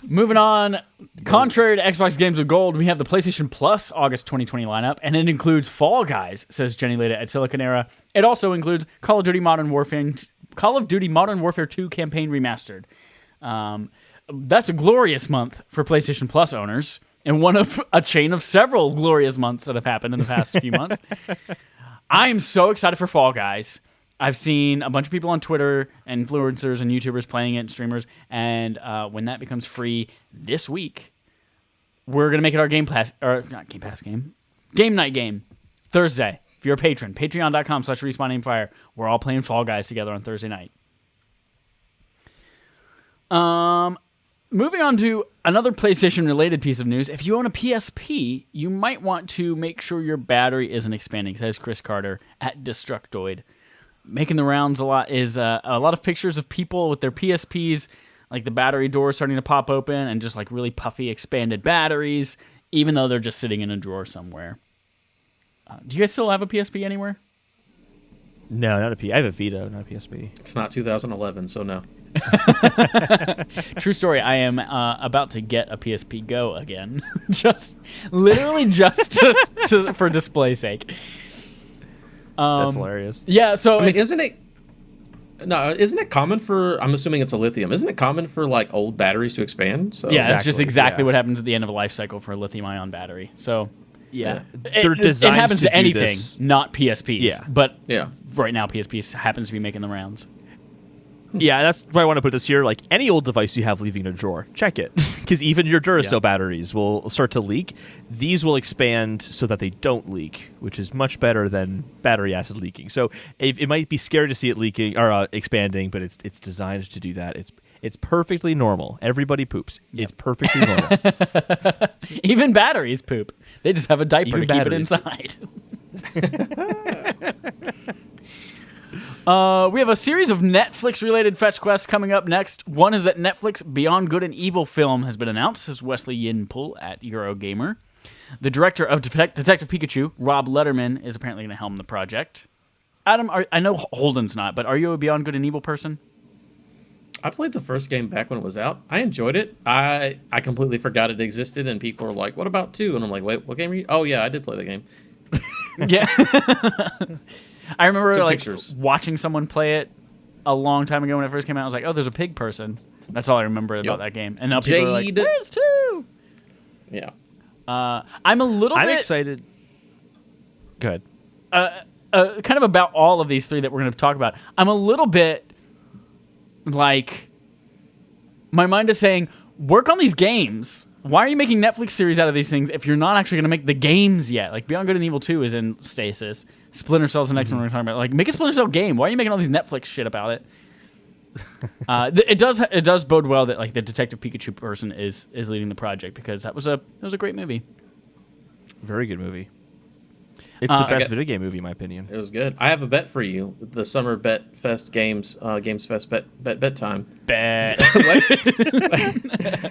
Moving on, contrary to Xbox Games with Gold, we have the PlayStation Plus August 2020 lineup, and it includes Fall Guys, says Jenny Leda at Silicon Era. It also includes Call of Duty Modern Warfare 2 Campaign Remastered. That's a glorious month for PlayStation Plus owners. and one of a chain of several glorious months that have happened in the past few months. I am so excited for Fall Guys. I've seen a bunch of people on Twitter, influencers and YouTubers playing it, and streamers, and when that becomes free this week, we're going to make it our Game Night game, Thursday. If you're a patron, patreon.com/RespawnAimFire. We're all playing Fall Guys together on Thursday night. Moving on to another PlayStation-related piece of news. If you own a PSP, you might want to make sure your battery isn't expanding, says Chris Carter at Destructoid. Making the rounds a lot is a lot of pictures of people with their PSPs, like the battery door starting to pop open and just like really puffy expanded batteries, even though they're just sitting in a drawer somewhere. Do you guys still have a PSP anywhere? No, not a P. I have a Vita, not a PSP. It's not 2011, so no. True story. I am about to get a PSP Go again, just for display sake. That's hilarious. Yeah. So I mean, isn't it common for? I'm assuming it's a lithium. Isn't it common for like old batteries to expand? So yeah, it's just exactly yeah. what happens at the end of a life cycle for a lithium-ion battery. So Yeah, they're designed. It happens to anything, this. not PSPs. Yeah. But yeah. right now PSPs happens to be making the rounds. Yeah, that's why I want to put this here. Like any old device you have leaving a drawer, check it. Because even your Duracell batteries will start to leak. These will expand so that they don't leak, which is much better than battery acid leaking. So it might be scary to see it leaking or expanding, but it's designed to do that. It's perfectly normal. Everybody poops. Yep. It's perfectly normal. Even batteries poop. They just have a diaper Even to keep it batteries. inside. We have a series of Netflix-related fetch quests coming up next. One is that Netflix Beyond Good and Evil film has been announced, says Wesley Yinpool at Eurogamer. The director of Detective Pikachu, Rob Letterman, is apparently going to helm the project. Adam, I know Holden's not, but are you a Beyond Good and Evil person? I played the first game back when it was out. I enjoyed it. I completely forgot it existed, and people were like, "What about 2?" And I'm like, "Wait, what game are you?" Oh yeah, I did play the game. Yeah. I remember Took like pictures. watching someone play it a long time ago when it first came out. I was like, "Oh, there's a pig person." That's all I remember about that game. And now people are like, Jade. "Where's 2?" Yeah. I'm a little I'm bit excited. Go ahead. kind of about all of these three that we're going to talk about. I'm a little bit like, my mind is saying, work on these games. Why are you making Netflix series out of these things if you're not actually going to make the games yet? Like, Beyond Good and Evil 2 is in stasis. Splinter Cell's the next one we're talking about. Like, make a Splinter Cell game. Why are you making all these Netflix shit about it? It does bode well that like the Detective Pikachu person is leading the project, because that was a great movie. Very good movie. It's the best video game movie, in my opinion. It was good. I have a bet for you. The Summer Bet Fest Games Fest bet time. Bet.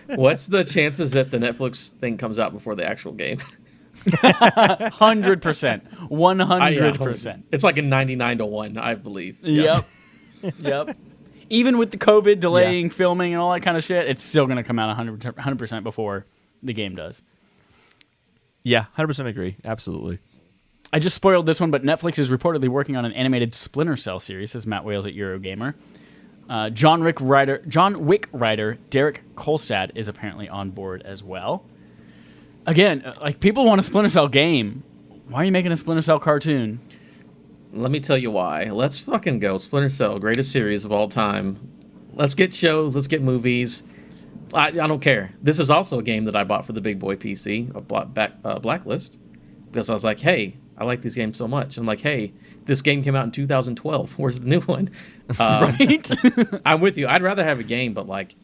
What's the chances that the Netflix thing comes out before the actual game? 100%. 100%. It's like a 99-1, I believe. Yep. Yep. Even with the COVID delaying filming and all that kind of shit, it's still going to come out 100% before the game does. Yeah, 100% agree. Absolutely. I just spoiled this one, but Netflix is reportedly working on an animated Splinter Cell series, says Matt Wales at Eurogamer. John Wick writer Derek Kolstad is apparently on board as well. Again, like, people want a Splinter Cell game. Why are you making a Splinter Cell cartoon? Let me tell you why. Let's fucking go. Splinter Cell, greatest series of all time. Let's get shows. Let's get movies. I don't care. This is also a game that I bought for the big boy PC, Blacklist, because I was like, hey, I like these games so much. I'm like, hey, this game came out in 2012. Where's the new one? Right? I'm with you. I'd rather have a game, but like,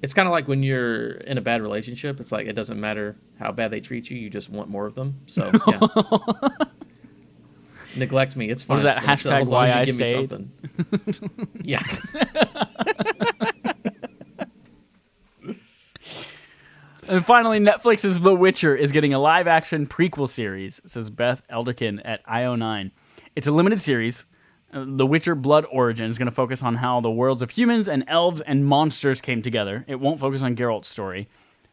it's kind of like when you're in a bad relationship. It's like, it doesn't matter how bad they treat you. You just want more of them. So, yeah. Neglect me. It's fine. What is that? Splinter Cell, Hashtag as long why as you I give me stayed. something. Yeah. And finally, Netflix's The Witcher is getting a live-action prequel series, says Beth Elderkin at IO9. It's a limited series. The Witcher Blood Origin is going to focus on how the worlds of humans and elves and monsters came together. It won't focus on Geralt's story.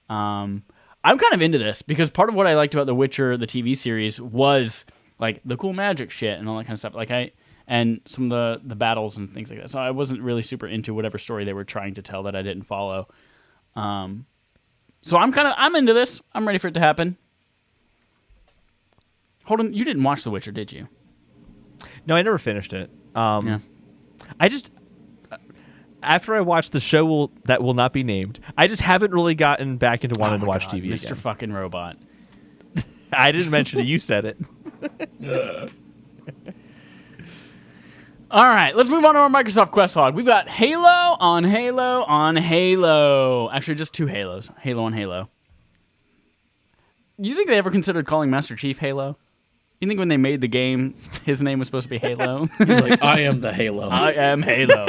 I'm kind of into this, because part of what I liked about The Witcher, the TV series, was like the cool magic shit and all that kind of stuff. And some of the battles and things like that. So I wasn't really super into whatever story they were trying to tell that I didn't follow. So I'm into this. I'm ready for it to happen. Hold on, you didn't watch The Witcher, did you? No, I never finished it. Yeah. I just after I watched the show that will not be named, I just haven't really gotten back into wanting to watch TV Mr. again. fucking Robot. I didn't mention it. You said it. All right, let's move on to our Microsoft Quest log. We've got Halo on Halo on Halo. Actually, just 2 Halos. Halo on Halo. You think they ever considered calling Master Chief Halo? You think when they made the game, his name was supposed to be Halo? He's like, I am the Halo. I am Halo.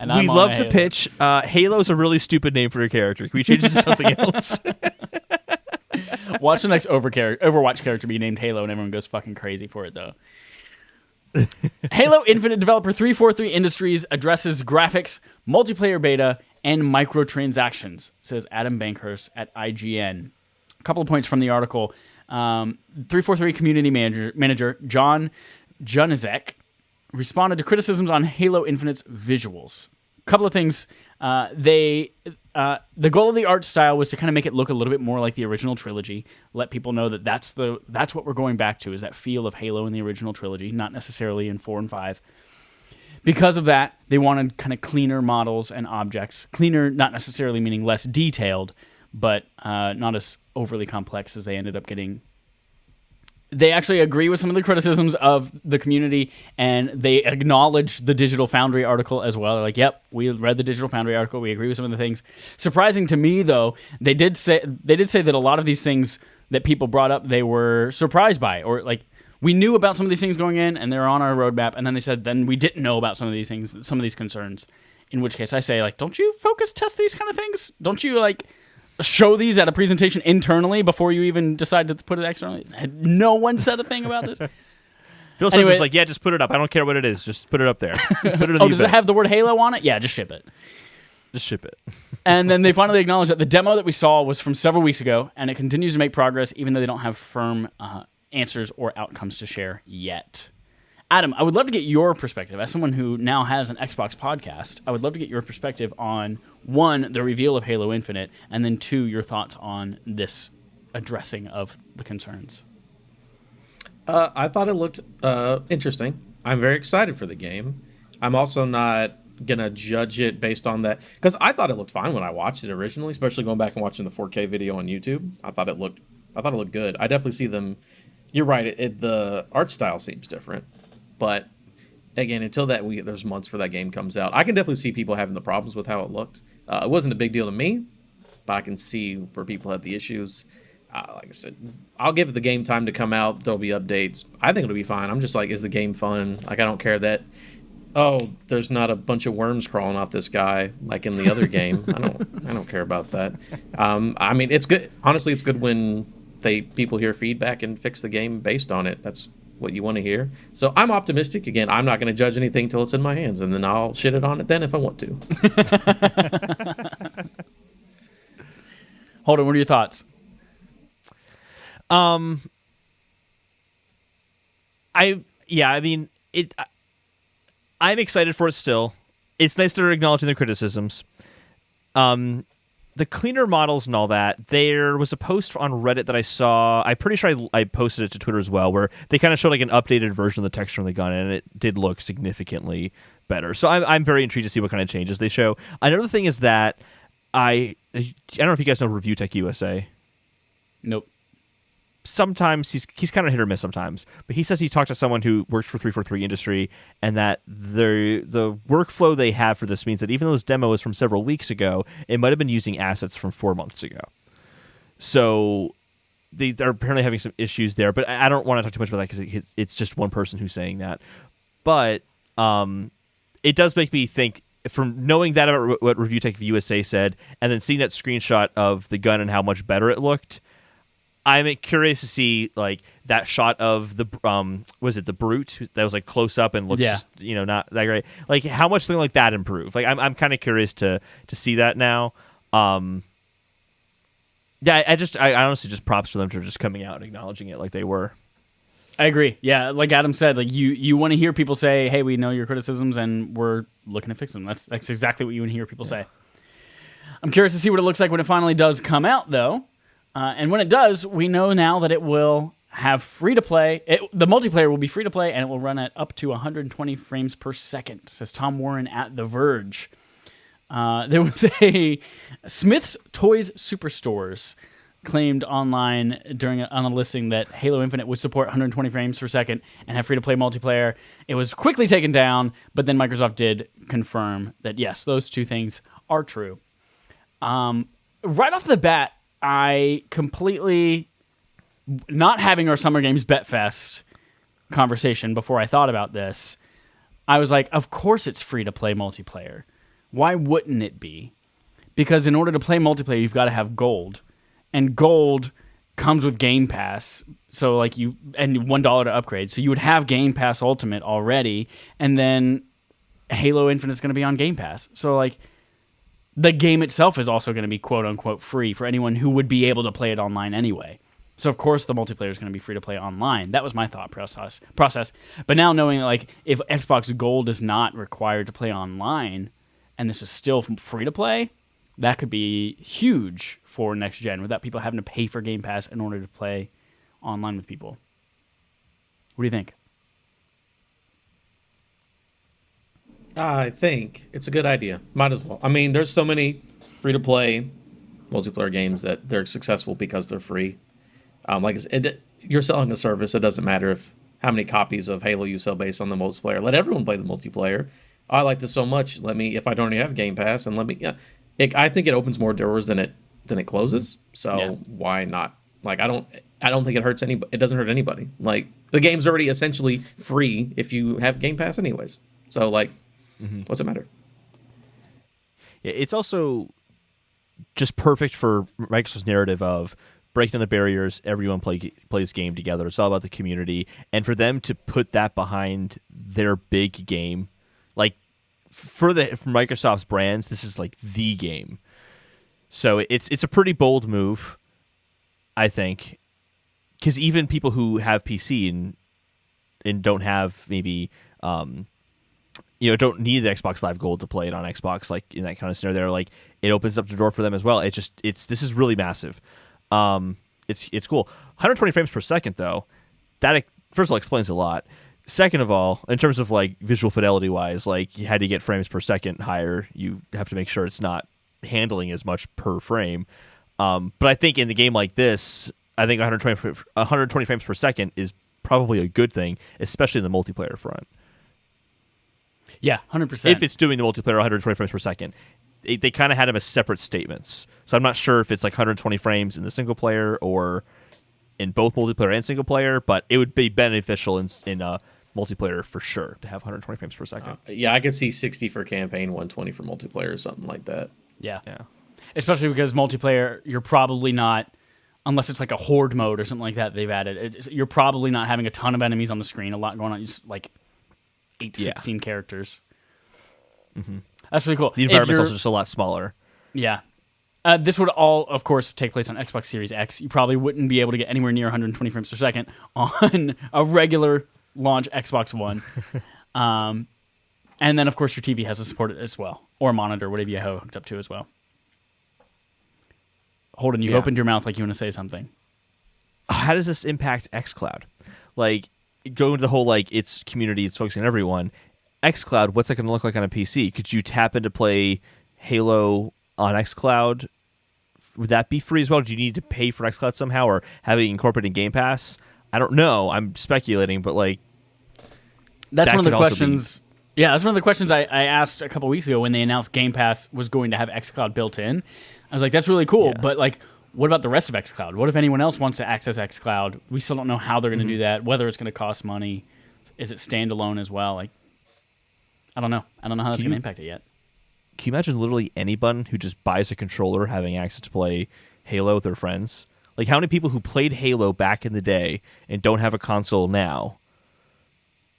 And We I'm on love a the Halo. pitch. Halo's a really stupid name for a character. Can we change it to something else? Watch the next Overwatch character be named Halo, and everyone goes fucking crazy for it, though. Halo Infinite developer 343 Industries addresses graphics, multiplayer beta, and microtransactions, says Adam Bankhurst at IGN. A couple of points from the article. 343 community manager John Junizek responded to criticisms on Halo Infinite's visuals. A couple of things. The goal of the art style was to kind of make it look a little bit more like the original trilogy. Let people know that that's what we're going back to, is that feel of Halo in the original trilogy, not necessarily in 4 and 5. Because of that, they wanted kind of cleaner models and objects. Cleaner, not necessarily meaning less detailed, but not as overly complex as they ended up getting. They actually agree with some of the criticisms of the community, and they acknowledge the Digital Foundry article as well. They're like, yep, we read the Digital Foundry article. We agree with some of the things. Surprising to me, though, they did say that a lot of these things that people brought up, they were surprised by, or like, we knew about some of these things going in, and they're on our roadmap, and then they said, then we didn't know about some of these things, some of these concerns. In which case, I say, like, don't you focus test these kind of things? Don't you, like, show these at a presentation internally before you even decide to put it externally? No one said a thing about this. Phil Spencer's like, yeah, just put it up. I don't care what it is. Just put it up there. Put it Does it have the word Halo on it? Yeah, just ship it. Just ship it. And then they finally acknowledged that the demo that we saw was from several weeks ago, and it continues to make progress, even though they don't have firm answers or outcomes to share yet. Adam, I would love to get your perspective as someone who now has an Xbox podcast. I would love to get your perspective on, 1, the reveal of Halo Infinite, and then 2, your thoughts on this addressing of the concerns. I thought it looked interesting. I'm very excited for the game. I'm also not gonna judge it based on that, because I thought it looked fine when I watched it originally, especially going back and watching the 4K video on YouTube. I thought it looked good. I definitely see them. You're right. The art style seems different. But again, until there's months for that game comes out, I can definitely see people having the problems with how it looked. It wasn't a big deal to me, but I can see where people had the issues. Like I said, I'll give the game time to come out. There'll be updates. I think it'll be fine. I'm just like, is the game fun? Like, I don't care that, oh, there's not a bunch of worms crawling off this guy like in the other game. I don't care about that. I mean, it's good. Honestly, it's good when people hear feedback and fix the game based on it. That's what you want to hear. So I'm optimistic. Again, I'm not going to judge anything until it's in my hands, and then I'll shit it on it then if I want to. Holden, what are your thoughts? I mean, I'm excited for it still. It's nice they're acknowledging the criticisms. The cleaner models and all that, there was a post on Reddit that I saw. I'm pretty sure I posted it to Twitter as well, where they kind of showed like an updated version of the texture on the gun, and it did look significantly better. So I'm very intrigued to see what kind of changes they show. Another thing is that I don't know if you guys know Review Tech USA. Nope. Sometimes he's kind of hit or miss sometimes, but he says he talked to someone who works for 343 Industry, and that the workflow they have for this means that even though this demo is from several weeks ago, it might have been using assets from 4 months ago. So they're apparently having some issues there, but I don't want to talk too much about that because it's just one person who's saying that. But it does make me think, from knowing that about what Review Tech USA said, and then seeing that screenshot of the gun and how much better it looked, I'm curious to see like that shot of the the Brute that was like close up and looked just, not that great. Like how much something like that improved. Like I'm kind of curious to see that now. I honestly just props for them for just coming out and acknowledging it like they were. I agree. Yeah, like Adam said, like you want to hear people say, "Hey, we know your criticisms and we're looking to fix them." That's exactly what you want to hear people say. I'm curious to see what it looks like when it finally does come out, though. And when it does, we know now that it will have free-to-play. The multiplayer will be free-to-play, and it will run at up to 120 frames per second, says Tom Warren at The Verge. There was a Smith's Toys Superstores claimed online on a listing that Halo Infinite would support 120 frames per second and have free-to-play multiplayer. It was quickly taken down, but then Microsoft did confirm that, yes, those two things are true. Right off the bat, I completely, not having our Summer Games Bet Fest conversation before I thought about this, I was like, of course it's free-to-play multiplayer. Why wouldn't it be? Because in order to play multiplayer, you've got to have gold. And gold comes with Game Pass, so and $1 to upgrade. So you would have Game Pass Ultimate already, and then Halo Infinite's going to be on Game Pass. So the game itself is also going to be quote unquote free for anyone who would be able to play it online anyway. So of course the multiplayer is going to be free to play online. That was my thought process. But now knowing if Xbox Gold is not required to play online, and this is still free to play, that could be huge for next gen without people having to pay for Game Pass in order to play online with people. What do you think? I think it's a good idea. Might as well. I mean, there's so many free-to-play multiplayer games that they're successful because they're free. You're selling a service. It doesn't matter how many copies of Halo you sell based on the multiplayer. Let everyone play the multiplayer. I like this so much. If I don't already have Game Pass, and I think it opens more doors than it closes. So why not? I don't think it hurts anybody. It doesn't hurt anybody. The game's already essentially free if you have Game Pass anyways. So what's it matter? Yeah, it's also just perfect for Microsoft's narrative of breaking down the barriers. Everyone plays game together. It's all about the community, and for them to put that behind their big game, for Microsoft's brands, this is the game. So it's a pretty bold move, I think, because even people who have PC and don't have maybe don't need the Xbox Live Gold to play it on Xbox, in that kind of scenario, it opens up the door for them as well. This is really massive. It's cool. 120 frames per second though, that first of all explains a lot. Second of all, in terms of visual fidelity wise, you had to get frames per second higher. You have to make sure it's not handling as much per frame. But I think in the game like this, I think 120 frames per second is probably a good thing, especially in the multiplayer front. Yeah, 100%. If it's doing the multiplayer 120 frames per second. They kind of had them as separate statements. So I'm not sure if it's 120 frames in the single player or in both multiplayer and single player, but it would be beneficial in multiplayer for sure to have 120 frames per second. I could see 60 for campaign, 120 for multiplayer, or something like that. Yeah. Especially because multiplayer, you're probably not, unless it's a horde mode or something like that they've added, you're probably not having a ton of enemies on the screen, a lot going on, just 8 to 16 characters. Mm-hmm. That's really cool. The environment's also just a lot smaller. Yeah. This would all, of course, take place on Xbox Series X. You probably wouldn't be able to get anywhere near 120 frames per second on a regular launch Xbox One. And then, of course, your TV has to support it as well, or monitor, whatever you have hooked up to as well. Holden, you've opened your mouth like you want to say something. How does this impact xCloud? Going to the whole, it's community, it's focusing on everyone. xCloud, what's that going to look like on a PC? Could you tap into play Halo on xCloud? Would that be free as well? Do you need to pay for xCloud somehow or have it incorporated in Game Pass? I don't know. I'm speculating, but that's one of the questions. Yeah, that's one of the questions I asked a couple weeks ago when they announced Game Pass was going to have xCloud built in. I was like, that's really cool, but what about the rest of xCloud? What if anyone else wants to access xCloud? We still don't know how they're going to do that, whether it's going to cost money. Is it standalone as well? I don't know. I don't know how that's going to impact it yet. Can you imagine literally anyone who just buys a controller having access to play Halo with their friends? How many people who played Halo back in the day and don't have a console now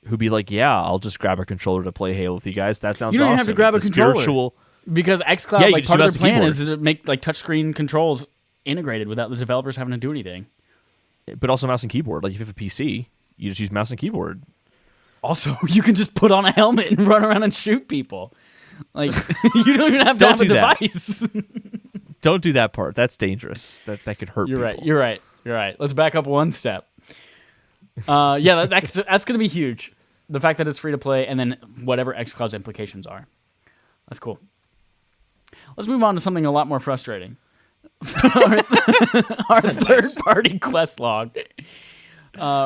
who'd be I'll just grab a controller to play Halo with you guys. That sounds awesome. You don't even have to grab a controller. Because xCloud, part of their plan is to make touchscreen controls integrated without the developers having to do anything. But also mouse and keyboard. If you have a PC, you just use mouse and keyboard. Also, you can just put on a helmet and run around and shoot people. Like, you don't even have to have a device. Don't do that part. That's dangerous. That could hurt people. You're right. Let's back up one step. Yeah, that's going to be huge. The fact that it's free to play and then whatever xCloud's implications are. That's cool. Let's move on to something a lot more frustrating. Our third-party quest log.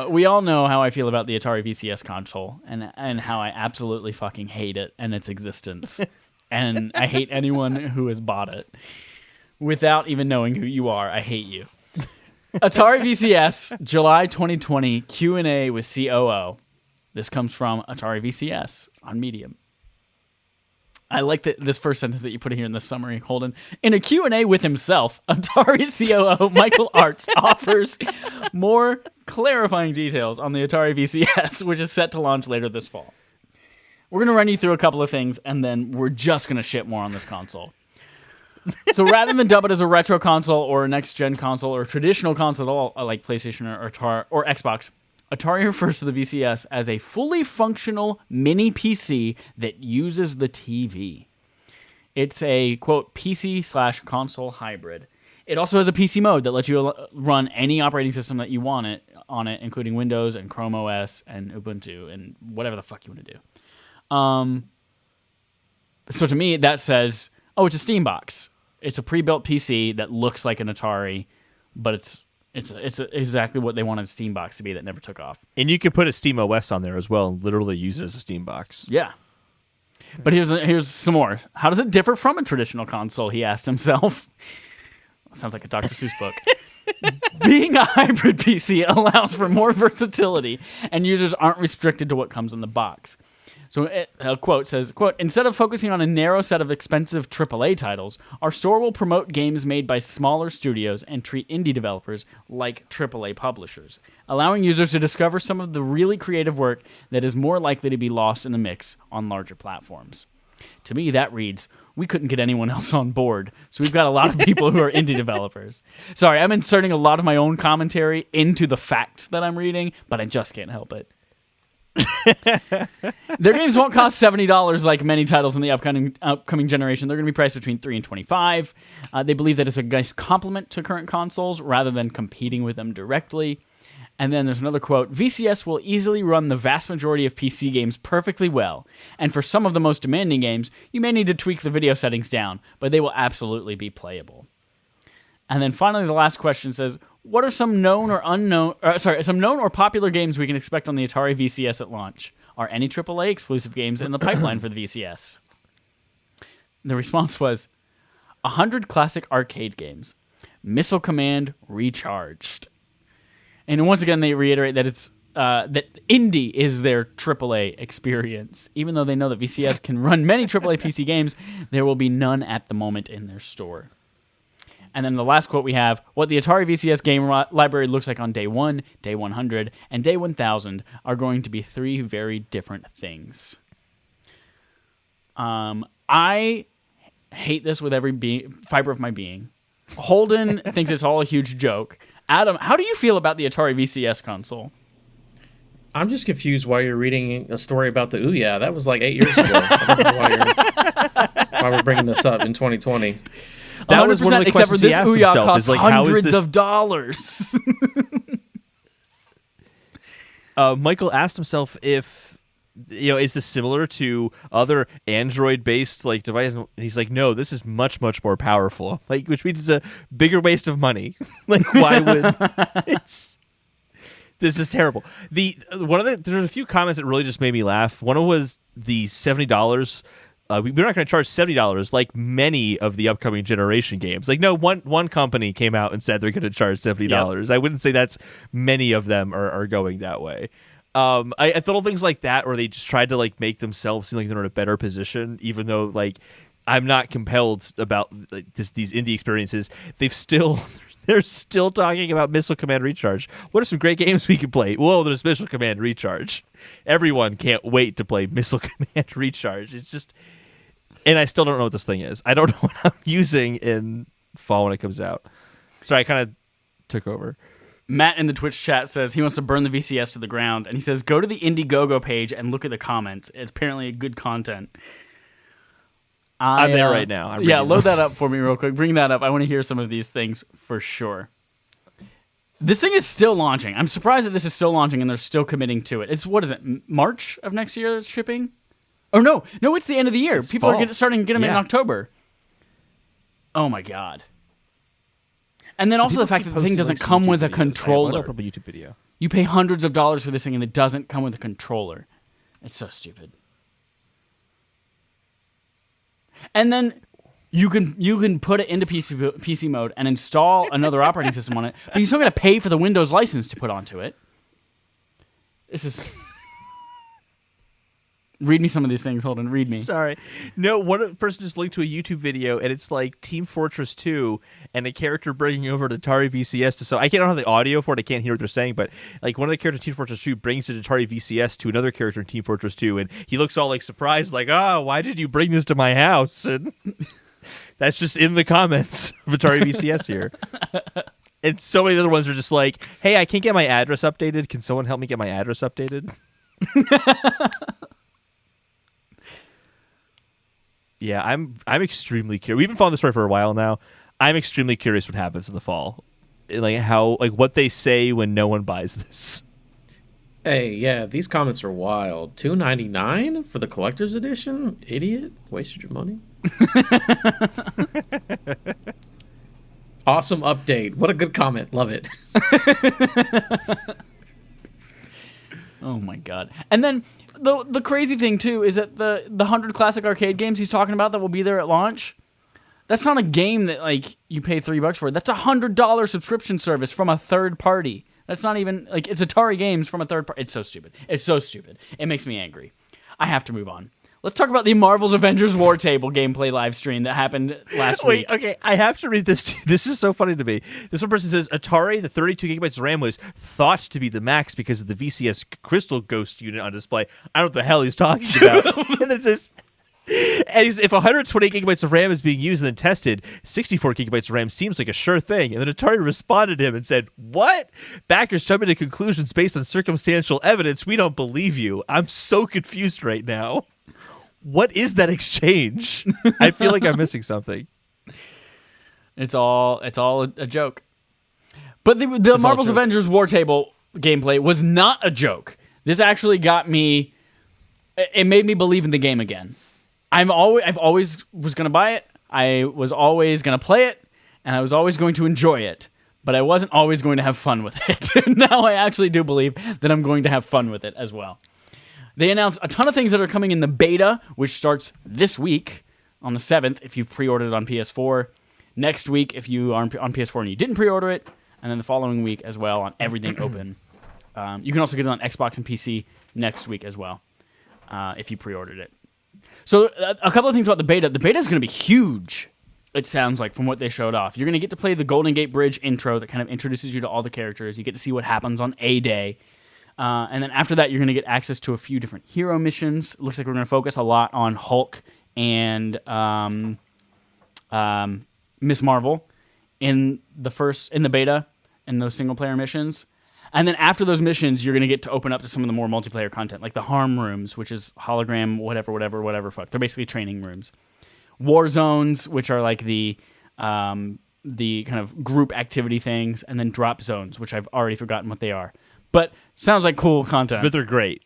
We all know how I feel about the Atari VCS console and how I absolutely fucking hate it and its existence. And I hate anyone who has bought it. Without even knowing who you are, I hate you. Atari VCS, July 2020, Q&A with COO. This comes from Atari VCS on Medium. I like this first sentence that you put here in the summary, Holden. In a Q&A with himself, Atari COO Michael Arts offers more clarifying details on the Atari VCS, which is set to launch later this fall. We're going to run you through a couple of things, and then we're just going to shit more on this console. So rather than dub it as a retro console or a next-gen console or a traditional console at all, like PlayStation or Atari or Xbox, Atari refers to the VCS as a fully functional mini PC that uses the TV. It's a, quote, PC/console hybrid. It also has a PC mode that lets you run any operating system that you want on it, including Windows and Chrome OS and Ubuntu and whatever the fuck you want to do. So to me, that says, oh, it's a Steam box. It's a pre-built PC that looks like an Atari, but it's exactly what they wanted Steam box to be that never took off. And you could put a Steam OS on there as well and literally use it as a Steam box. Yeah. But here's some more. How does it differ from a traditional console, he asked himself. Sounds like a Dr. Seuss book. Being a hybrid PC allows for more versatility, and users aren't restricted to what comes in the box. So a quote says, quote, instead of focusing on a narrow set of expensive AAA titles, our store will promote games made by smaller studios and treat indie developers like AAA publishers, allowing users to discover some of the really creative work that is more likely to be lost in the mix on larger platforms. To me, that reads, we couldn't get anyone else on board, so we've got a lot of people who are indie developers. Sorry, I'm inserting a lot of my own commentary into the facts that I'm reading, but I just can't help it. Their games won't cost $70 like many titles in the upcoming generation. They're going to be priced between $3 and $25. They believe that it's a nice complement to current consoles rather than competing with them directly. And then there's another quote, VCS will easily run the vast majority of PC games perfectly well, and for some of the most demanding games, you may need to tweak the video settings down, but they will absolutely be playable. And then finally, the last question says, what are some known or popular games we can expect on the Atari VCS at launch? Are any AAA exclusive games in the pipeline for the VCS? The response was 100 classic arcade games, Missile Command Recharged. And once again, they reiterate that it's that indie is their AAA experience. Even though they know that VCS can run many AAA PC games, there will be none at the moment in their store. And then the last quote we have, what the Atari VCS game library looks like on day 1, day 100, and day 1000 are going to be 3 very different things. I hate this with every fiber of my being. Holden thinks it's all a huge joke. Adam, how do you feel about the Atari VCS console? I'm just confused why you're reading a story about the Ouya. That was like 8 years ago. I don't know why we're bringing this up in 2020. That was one of the questions he asked himself. Is like, hundreds of dollars. Michael asked himself if, is this similar to other Android-based like devices? And he's like, no, this is much, much more powerful. Like, which means it's a bigger waste of money. Like, why would this is terrible. There's a few comments that really just made me laugh. One was the $70. We're not going to charge $70 like many of the upcoming generation games. Like, no, one company came out and said they're going to charge $70. Yep. I wouldn't say that's many of them are going that way. I thought things like that, or they just tried to like make themselves seem like they're in a better position, even though like I'm not compelled about like, these indie experiences. They're still talking about Missile Command Recharge. What are some great games we can play? Whoa, there's Missile Command Recharge. Everyone can't wait to play Missile Command Recharge. It's just, and I still don't know what this thing is. I don't know what I'm using in fall when it comes out. Sorry, I kind of took over. Matt in the Twitch chat says he wants to burn the VCS to the ground, and he says, go to the Indiegogo page and look at the comments. It's apparently good content. I'm there right now. I'm yeah, reading load them. that up for me real quick. Bring that up. I want to hear some of these things for sure. This thing is still launching. I'm surprised that this is still launching and they're still committing to it. It's, what is it, March of next year that's shipping? Or no, it's the end of the year. It's People fall. are starting to get them in Yeah. October. Oh my god. And then also the fact that the thing doesn't come with a controller. Up a YouTube video. You pay hundreds of dollars for this thing and it doesn't come with a controller. It's so stupid. And then you can put it into PC mode and install another operating system on it, but you still got to pay for the Windows license to put onto it. This is... Read me some of these things. Hold on, read me. Sorry. No, one person just linked to a YouTube video, and it's like Team Fortress 2 and a character bringing over an Atari VCS to... So I don't have the audio for it. I can't hear what they're saying, but like one of the characters in Team Fortress 2 brings an Atari VCS to another character in Team Fortress 2, and he looks all like surprised, like, oh, why did you bring this to my house? And that's just in the comments of Atari VCS here. And so many other ones are just like, hey, I can't get my address updated. Can someone help me get my address updated? Yeah, I'm extremely curious. We've been following the story for a while now. I'm extremely curious what happens in the fall. Like what they say when no one buys this. Hey, yeah, these comments are wild. $2.99 for the collector's edition? Idiot. Wasted your money. Awesome update. What a good comment. Love it. Oh my god. And then the crazy thing too is that the 100 classic arcade games he's talking about that will be there at launch, that's not a game that like you pay $3 for. That's a $100 subscription service from a third party. That's not even like, it's Atari games from a third party. It's so stupid. It's so stupid. It makes me angry. I have to move on. Let's talk about the Marvel's Avengers War Table gameplay live stream that happened last week. Wait, okay, I have to read this too. This is so funny to me. This one person says, Atari, the 32 gigabytes of RAM was thought to be the max because of the VCS Crystal Ghost unit on display. I don't know what the hell he's talking about. And then it says, if 128 gigabytes of RAM is being used and then tested, 64 gigabytes of RAM seems like a sure thing. And then Atari responded to him and said, what? Backers jumping to conclusions based on circumstantial evidence. We don't believe you. I'm so confused right now. What is that exchange? I feel like I'm missing something. It's all a joke. But the Marvel's Avengers War Table gameplay was not a joke. This actually got me... It made me believe in the game again. I've always was going to buy it. I was always going to play it. And I was always going to enjoy it. But I wasn't always going to have fun with it. Now I actually do believe that I'm going to have fun with it as well. They announced a ton of things that are coming in the beta, which starts this week on the 7th if you've pre-ordered it on PS4. Next week if you are on PS4 and you didn't pre-order it. And then the following week as well on everything open. You can also get it on Xbox and PC next week as well if you pre-ordered it. So a couple of things about the beta. The beta is going to be huge, it sounds like, from what they showed off. You're going to get to play the Golden Gate Bridge intro that kind of introduces you to all the characters. You get to see what happens on A-Day. And then after that, you're going to get access to a few different hero missions. It looks like we're going to focus a lot on Hulk and Miss Marvel in the beta and those single-player missions. And then after those missions, you're going to get to open up to some of the more multiplayer content, like the harm rooms, which is hologram, whatever fuck. They're basically training rooms. War zones, which are like the kind of group activity things, and then drop zones, which I've already forgotten what they are. But sounds like cool content. But they're great.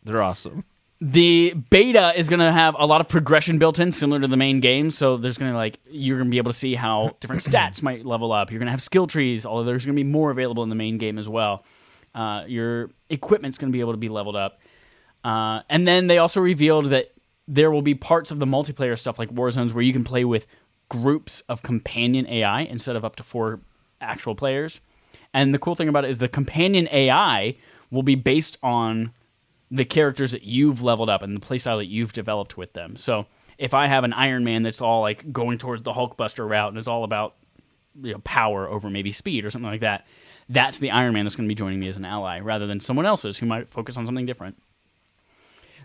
They're awesome. The beta is going to have a lot of progression built in, similar to the main game. So there's going to you're going to be able to see how different stats might level up. You're going to have skill trees, although there's going to be more available in the main game as well. Your equipment's going to be able to be leveled up. And then they also revealed that there will be parts of the multiplayer stuff like Warzones where you can play with groups of companion AI instead of up to 4 actual players. And the cool thing about it is the companion AI will be based on the characters that you've leveled up and the playstyle that you've developed with them. So if I have an Iron Man that's all like going towards the Hulkbuster route and is all about power over maybe speed or something like that, that's the Iron Man that's going to be joining me as an ally rather than someone else's who might focus on something different.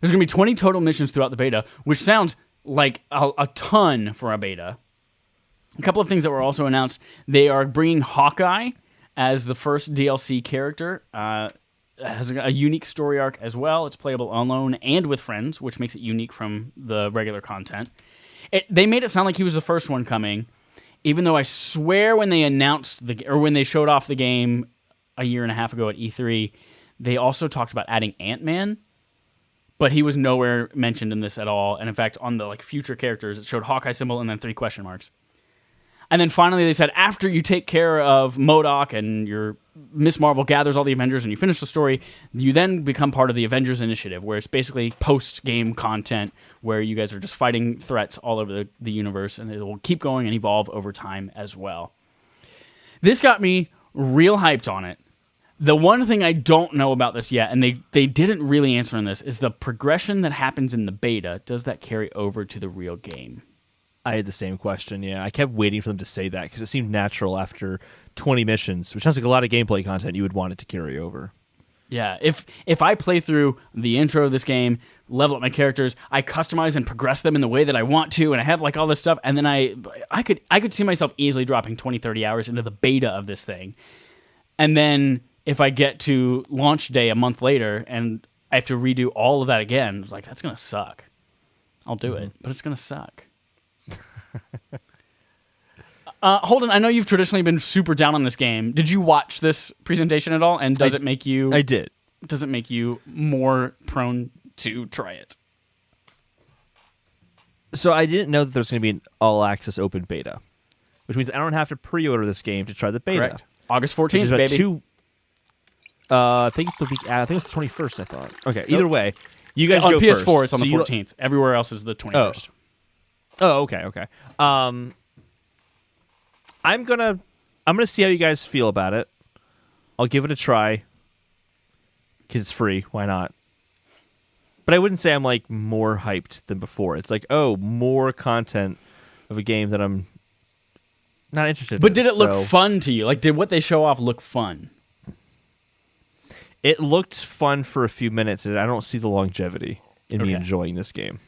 There's going to be 20 total missions throughout the beta, which sounds like a ton for a beta. A couple of things that were also announced. They are bringing Hawkeye as the first DLC character. Has a unique story arc as well. It's playable alone and with friends, which makes it unique from the regular content. They made it sound like he was the first one coming, even though I swear when they announced when they showed off the game a year and a half ago at E3, they also talked about adding Ant-Man, but he was nowhere mentioned in this at all. And in fact, on the future characters, it showed Hawkeye symbol and then 3 question marks. And then finally they said, after you take care of MODOK and your Miss Marvel gathers all the Avengers and you finish the story, you then become part of the Avengers Initiative, where it's basically post-game content where you guys are just fighting threats all over the universe, and it will keep going and evolve over time as well. This got me real hyped on it. The one thing I don't know about this yet, and they didn't really answer on this, is the progression that happens in the beta. Does that carry over to the real game? I had the same question, yeah. I kept waiting for them to say that because it seemed natural after 20 missions, which sounds like a lot of gameplay content. You would want it to carry over. Yeah, if I play through the intro of this game, level up my characters, I customize and progress them in the way that I want to, and I have all this stuff, and then I could see myself easily dropping 20, 30 hours into the beta of this thing. And then if I get to launch day a month later and I have to redo all of that again, it's that's going to suck. I'll do it, but it's going to suck. Holden, I know you've traditionally been super down on this game. Did you watch this presentation at all? And does it make you... I did. Does it make you more prone to try it? So I didn't know that there's going to be an all-access open beta, which means I don't have to pre-order this game to try the beta. Correct. August 14th, baby. I think it's the week. I think it's the 21st. I thought. Okay. Either way, you guys on go PS4. first. It's on the 14th. Everywhere else is the 21st. Oh, okay. I'm gonna see how you guys feel about it. I'll give it a try because it's free. Why not? But I wouldn't say I'm more hyped than before. It's more content of a game that I'm not interested in. But did it look fun to you? Did what they show off look fun? It looked fun for a few minutes, and I don't see the longevity in me enjoying this game.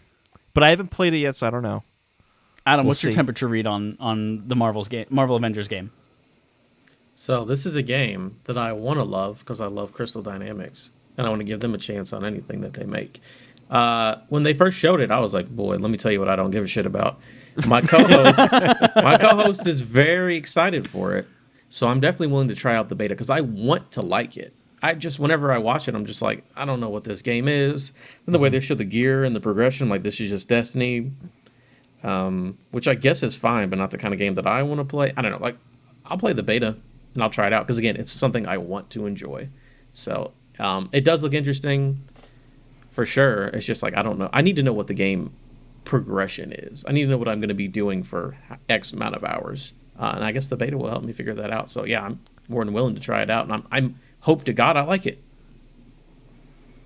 But I haven't played it yet, so I don't know. Adam, what's your temperature read on the Marvel Avengers game? So this is a game that I want to love because I love Crystal Dynamics, and I want to give them a chance on anything that they make. When they first showed it, I was like, boy, let me tell you what I don't give a shit about. My co-host is very excited for it, so I'm definitely willing to try out the beta because I want to like it. Whenever I watch it, I'm just like, I don't know what this game is. And the way they show the gear and the progression, this is just Destiny. Which I guess is fine, but not the kind of game that I want to play. I don't know. I'll play the beta and I'll try it out because again, it's something I want to enjoy. So it does look interesting for sure. It's just I don't know. I need to know what the game progression is. I need to know what I'm going to be doing for X amount of hours, and I guess the beta will help me figure that out. So yeah, I'm more than willing to try it out, and I'm hope to God I like it.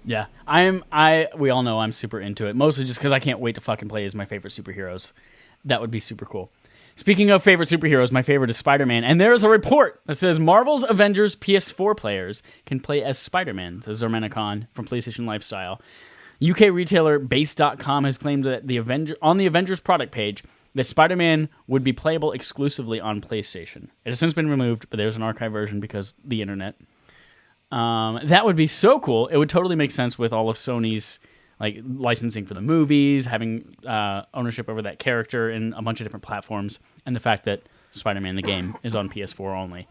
Yeah, we all know I'm super into it, mostly just because I can't wait to fucking play as my favorite superheroes. That would be super cool. Speaking of favorite superheroes, my favorite is Spider-Man, and there is a report that says Marvel's Avengers PS4 players can play as Spider-Man, says Zermenicon from PlayStation Lifestyle. UK retailer Base.com has claimed that on the Avengers product page that Spider-Man would be playable exclusively on PlayStation. It has since been removed, but there's an archive version because the internet. That would be so cool. It would totally make sense with all of Sony's licensing for the movies, having ownership over that character in a bunch of different platforms, and the fact that Spider-Man the game is on PS4 only.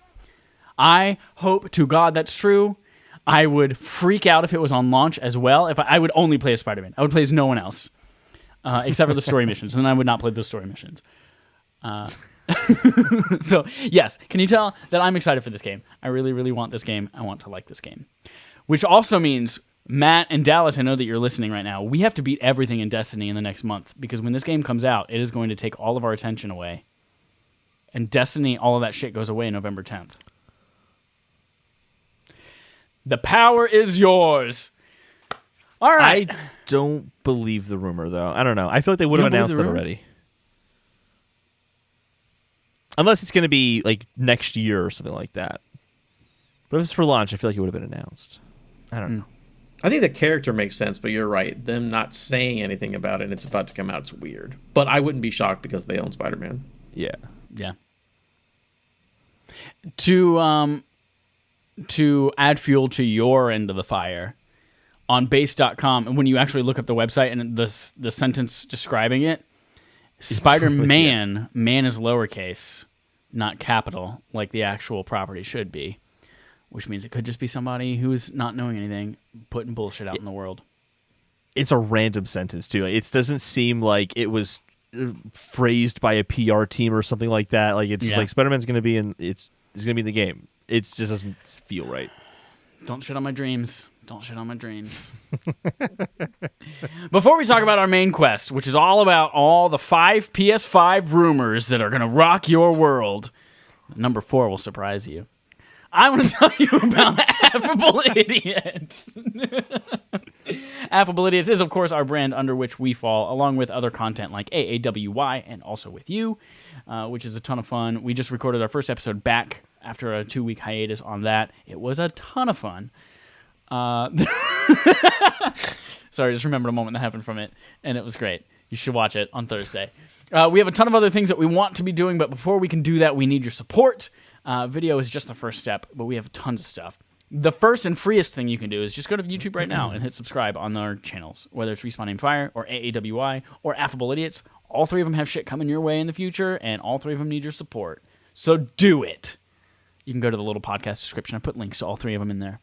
I hope to God that's true. I would freak out if it was on launch as well. If I would only play as Spider-Man. I would play as no one else, except for the story missions, and then I would not play those story missions. So, yes, can you tell that I'm excited for this game? I really, really want this game. I want to like this game. Which also means, Matt and Dallas, I know that you're listening right now. We have to beat everything in Destiny in the next month, because when this game comes out, it is going to take all of our attention away. And Destiny, all of that shit goes away November 10th. The power is yours. All right. I don't believe the rumor, though. I don't know. I feel like they would have announced it already. Unless it's going to be next year or something like that. But if it's for launch, I feel like it would have been announced. I don't know. I think the character makes sense, but you're right. Them not saying anything about it and it's about to come out, it's weird. But I wouldn't be shocked because they own Spider-Man. Yeah. Yeah. To add fuel to your end of the fire, on base.com, and when you actually look up the website and the sentence describing it Spider-Man, man is lowercase, not capital, like the actual property should be, which means it could just be somebody who's not knowing anything, putting bullshit out in the world. It's a random sentence, too. It doesn't seem like it was phrased by a PR team or something like that. Like, it's just like Spider-Man's going to be in the game. It just doesn't feel right. Don't shit on my dreams. Don't shit on my dreams. Before we talk about our main quest, which is all about all the 5 PS5 rumors that are going to rock your world, number 4 will surprise you. I want to tell you about Affable Idiots. Affable Idiots is, of course, our brand under which we fall, along with other content like AAWY and also with you, which is a ton of fun. We just recorded our first episode back after a 2-week hiatus on that. It was a ton of fun. Sorry, just remembered a moment that happened from it, and it was great. You should watch it on Thursday. We have a ton of other things that we want to be doing, but before we can do that, we need your support. Video is just the first step, but we have tons of stuff. The first and freest thing you can do is just go to YouTube right now and hit subscribe on our channels, whether it's Respawn Aim Fire or AAWI or Affable Idiots. All 3 of them have shit coming your way in the future, and all 3 of them need your support. So do it. You can go to the little podcast description. I put links to all 3 of them in there.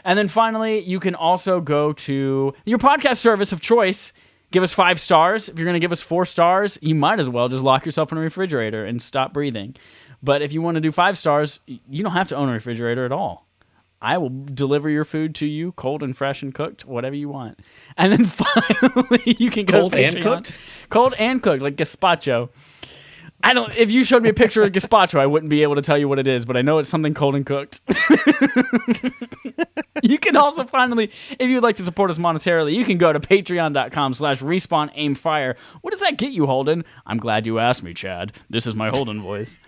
And then finally, you can also go to your podcast service of choice. Give us 5 stars. If you're going to give us 4 stars, you might as well just lock yourself in a refrigerator and stop breathing. But if you want to do 5 stars, you don't have to own a refrigerator at all. I will deliver your food to you, cold and fresh and cooked, whatever you want. And then finally, you can go cold to Patreon. And cooked? Cold and cooked, like gazpacho. If you showed me a picture of gazpacho, I wouldn't be able to tell you what it is, but I know it's something cold and cooked. You can also finally, if you'd like to support us monetarily, you can go to patreon.com/respawnaimfire. What does that get you, Holden? I'm glad you asked me, Chad. This is my Holden voice.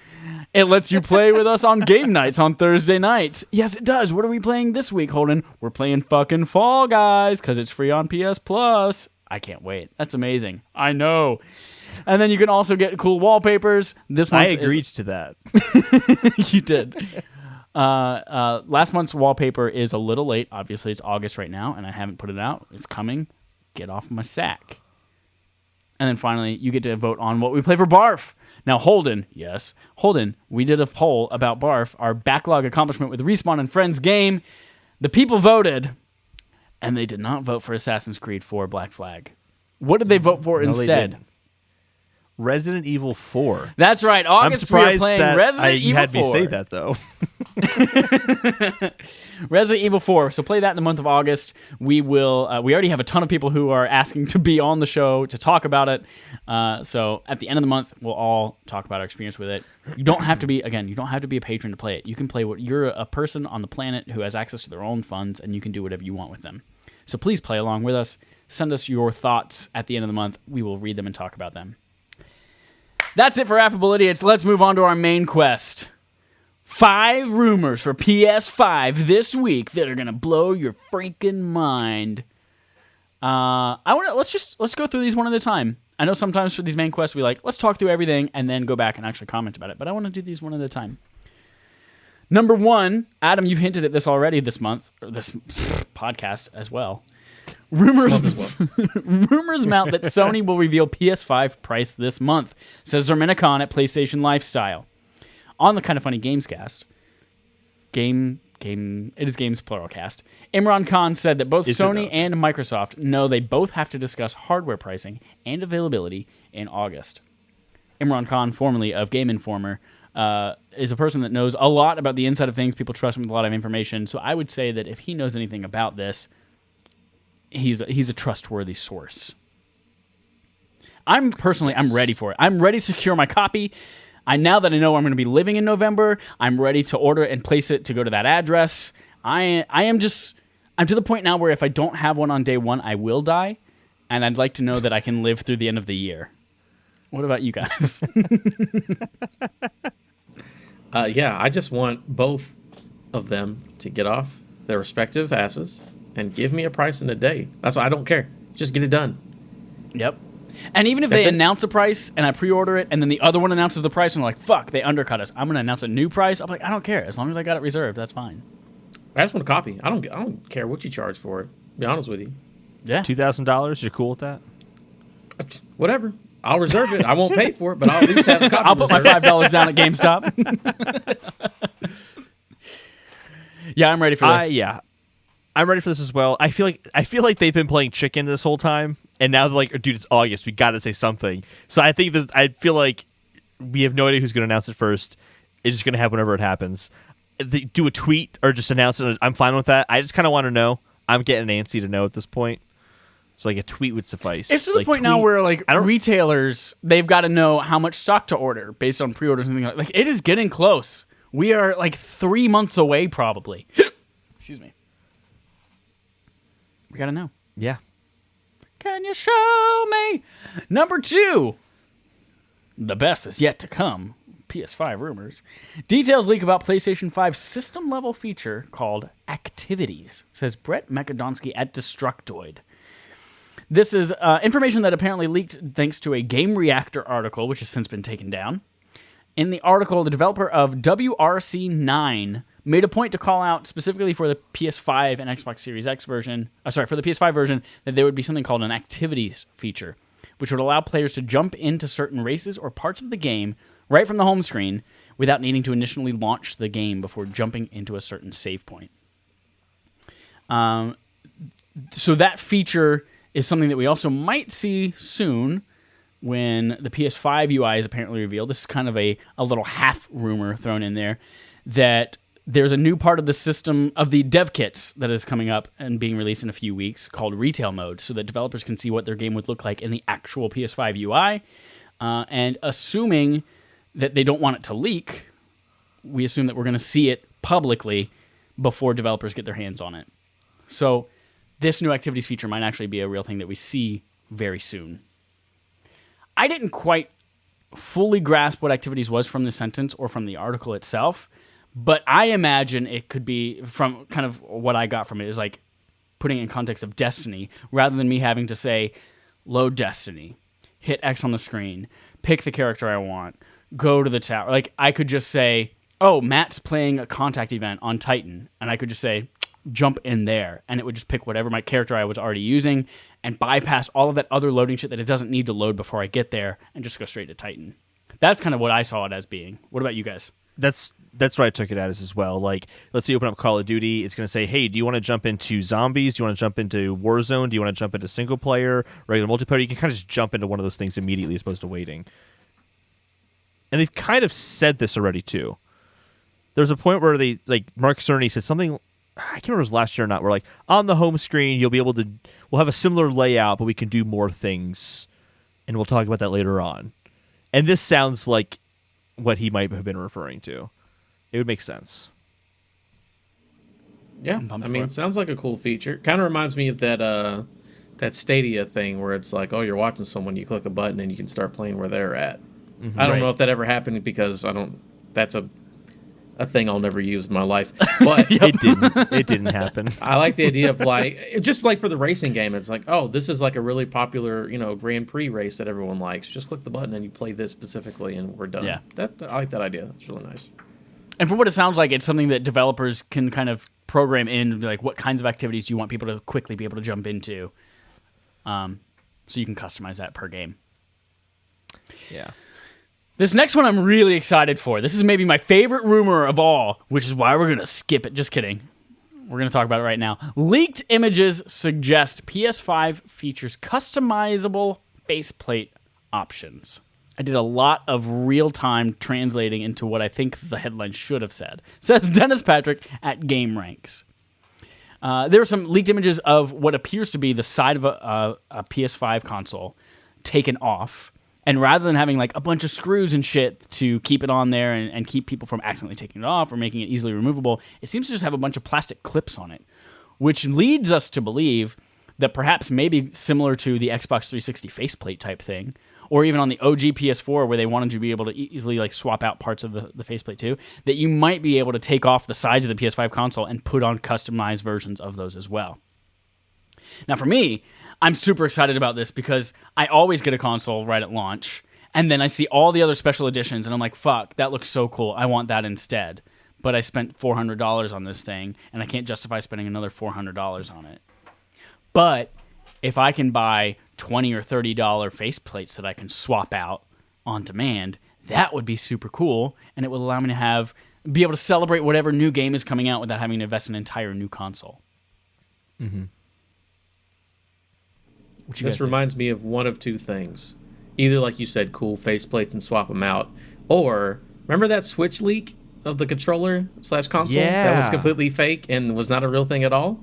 It lets you play with us on game nights on Thursday nights. Yes, it does. What are we playing this week, Holden? We're playing fucking Fall Guys, because it's free on PS Plus. I can't wait. That's amazing. I know. And then you can also get cool wallpapers. This month I agreed to that. You did. Last month's wallpaper is a little late. Obviously, it's August right now, and I haven't put it out. It's coming. Get off my sack. And then finally, you get to vote on what we play for Barf. Now, Holden, yes, Holden, we did a poll about Barf, our backlog accomplishment with Respawn and Friends game. The people voted, and they did not vote for Assassin's Creed 4 Black Flag. What did they vote for instead? Resident Evil 4. That's right. August, we are playing Resident Evil 4. You had me say that, though. Resident Evil 4. So play that in the month of August. We will. We already have a ton of people who are asking to be on the show to talk about it. So at the end of the month, we'll all talk about our experience with it. You don't have to be, again, you don't have to be a patron to play it. You can play what you're a person on the planet who has access to their own funds, and you can do whatever you want with them. So please play along with us. Send us your thoughts at the end of the month. We will read them and talk about them. That's it for Affable Idiots. Let's move on to our main quest. 5 rumors for PS5 this week that are gonna blow your freaking mind. Let's go through these one at a time. I know sometimes for these main quests we let's talk through everything and then go back and actually comment about it. But I want to do these one at a time. Number 1, Adam, you've hinted at this already this month, or this podcast as well. Rumors mount that Sony will reveal PS5 price this month, says Zermina Khan at PlayStation Lifestyle. On the Kind of Funny Gamescast, it is Games plural cast, Imran Khan said that both Sony and Microsoft know they both have to discuss hardware pricing and availability in August. Imran Khan, formerly of Game Informer, is a person that knows a lot about the inside of things. People trust him with a lot of information. So I would say that if he knows anything about this, he's a trustworthy source. I'm ready for it. I'm ready to secure my copy. Now that I know I'm going to be living in November, I'm ready to order it and place it to go to that address. I'm to the point now where if I don't have one on day 1, I will die, and I'd like to know that I can live through the end of the year. What about you guys? Yeah, I just want both of them to get off their respective asses and give me a price in a day. That's why I don't care. Just get it done. Yep. And even if they announce a price and I pre-order it and then the other one announces the price and they're like, fuck, they undercut us, I'm going to announce a new price. I'm like, I don't care. As long as I got it reserved, that's fine. I just want a copy. I don't care what you charge for it, to be honest with you. Yeah. $2,000? You're cool with that? Whatever. I'll reserve it. I won't pay for it, but I'll at least have a copy. I'll put my reserved. $5 down at GameStop. Yeah, I'm ready for this. Yeah, I'm ready for this as well. I feel like they've been playing chicken this whole time, and now they're like, dude, it's August. We got to say something. So I think I feel like we have no idea who's going to announce it first. It's just going to happen whenever it happens. They do a tweet or just announce it. I'm fine with that. I just kind of want to know. I'm getting antsy to know at this point. So like a tweet would suffice. It's to the point now where like retailers, they've got to know how much stock to order based on pre-orders and things like it is getting close. We are like 3 months away probably. Excuse me. We got to know. Yeah. Can you show me? Number 2. The best is yet to come. PS5 rumors. Details leak about PlayStation 5 system-level feature called Activities, says Brett Mekadonsky at Destructoid. This is information that apparently leaked thanks to a Game Reactor article, which has since been taken down. In the article, the developer of WRC9 made a point to call out specifically for the PS5 and Xbox Series X version, for the PS5 version, that there would be something called an Activities feature, which would allow players to jump into certain races or parts of the game right from the home screen without needing to initially launch the game before jumping into a certain save point. So that feature is something that we also might see soon when the PS5 UI is apparently revealed. This is kind of a little half rumor thrown in there that there's a new part of the system of the dev kits that is coming up and being released in a few weeks called retail mode, so that developers can see what their game would look like in the actual PS5 UI. And assuming that they don't want it to leak, we assume that we're going to see it publicly before developers get their hands on it. So this new activities feature might actually be a real thing that we see very soon. I didn't quite fully grasp what activities was from the sentence or from the article itself, but I imagine it could be from kind of what I got from it is like putting it in context of Destiny, rather than me having to say, load Destiny, hit X on the screen, pick the character I want, go to the tower. Like, I could just say, oh, Matt's playing a contact event on Titan, and I could just say, jump in there, and it would just pick whatever my character I was already using and bypass all of that other loading shit that it doesn't need to load before I get there and just go straight to Titan. That's kind of what I saw it as being. What about you guys? That's what I took it as well. Like, let's say you open up Call of Duty, it's going to say, hey, do you want to jump into zombies? Do you want to jump into Warzone? Do you want to jump into single player, regular multiplayer? You can kind of just jump into one of those things immediately as opposed to waiting. And they've kind of said this already, too. There's a point where they, like, Mark Cerny said something, I can't remember if it was last year or not, where, like, on the home screen, you'll be able to, we'll have a similar layout, but we can do more things. And we'll talk about that later on. And this sounds like what he might have been referring to. It would make sense. Yeah, I mean, it sounds like a cool feature. Kind of reminds me of that Stadia thing where it's like, oh, you're watching someone, you click a button and you can start playing where they're at. Mm-hmm. I don't know if that ever happened because that's a thing I'll never use in my life. But It didn't happen. I like the idea of like, just like for the racing game, it's like, oh, this is like a really popular, Grand Prix race that everyone likes. Just click the button and you play this specifically and we're done. Yeah. I like that idea. It's really nice. And from what it sounds like, it's something that developers can kind of program in, like what kinds of activities do you want people to quickly be able to jump into. So you can customize that per game. Yeah. This next one I'm really excited for. This is maybe my favorite rumor of all, which is why we're going to skip it. Just kidding. We're going to talk about it right now. Leaked images suggest PS5 features customizable faceplate options. I did a lot of real-time translating into what I think the headline should have said. Says Dennis Patrick at GameRanks. There are some leaked images of what appears to be the side of a PS5 console taken off. And rather than having like a bunch of screws and shit to keep it on there and keep people from accidentally taking it off or making it easily removable, it seems to just have a bunch of plastic clips on it, which leads us to believe that perhaps maybe similar to the Xbox 360 faceplate type thing, or even on the OG PS4 where they wanted you to be able to easily like swap out parts of the faceplate too, that you might be able to take off the sides of the PS5 console and put on customized versions of those as well. Now for me, I'm super excited about this because I always get a console right at launch, and then I see all the other special editions, and I'm like, fuck, that looks so cool. I want that instead. But I spent $400 on this thing, and I can't justify spending another $400 on it. But if I can buy $20 or $30 faceplates that I can swap out on demand, that would be super cool, and it would allow me to be able to celebrate whatever new game is coming out without having to invest in an entire new console. Mm-hmm. This reminds me of one of two things. Either, like you said, cool faceplates and swap them out, or remember that Switch leak of the controller/console that was completely fake and was not a real thing at all?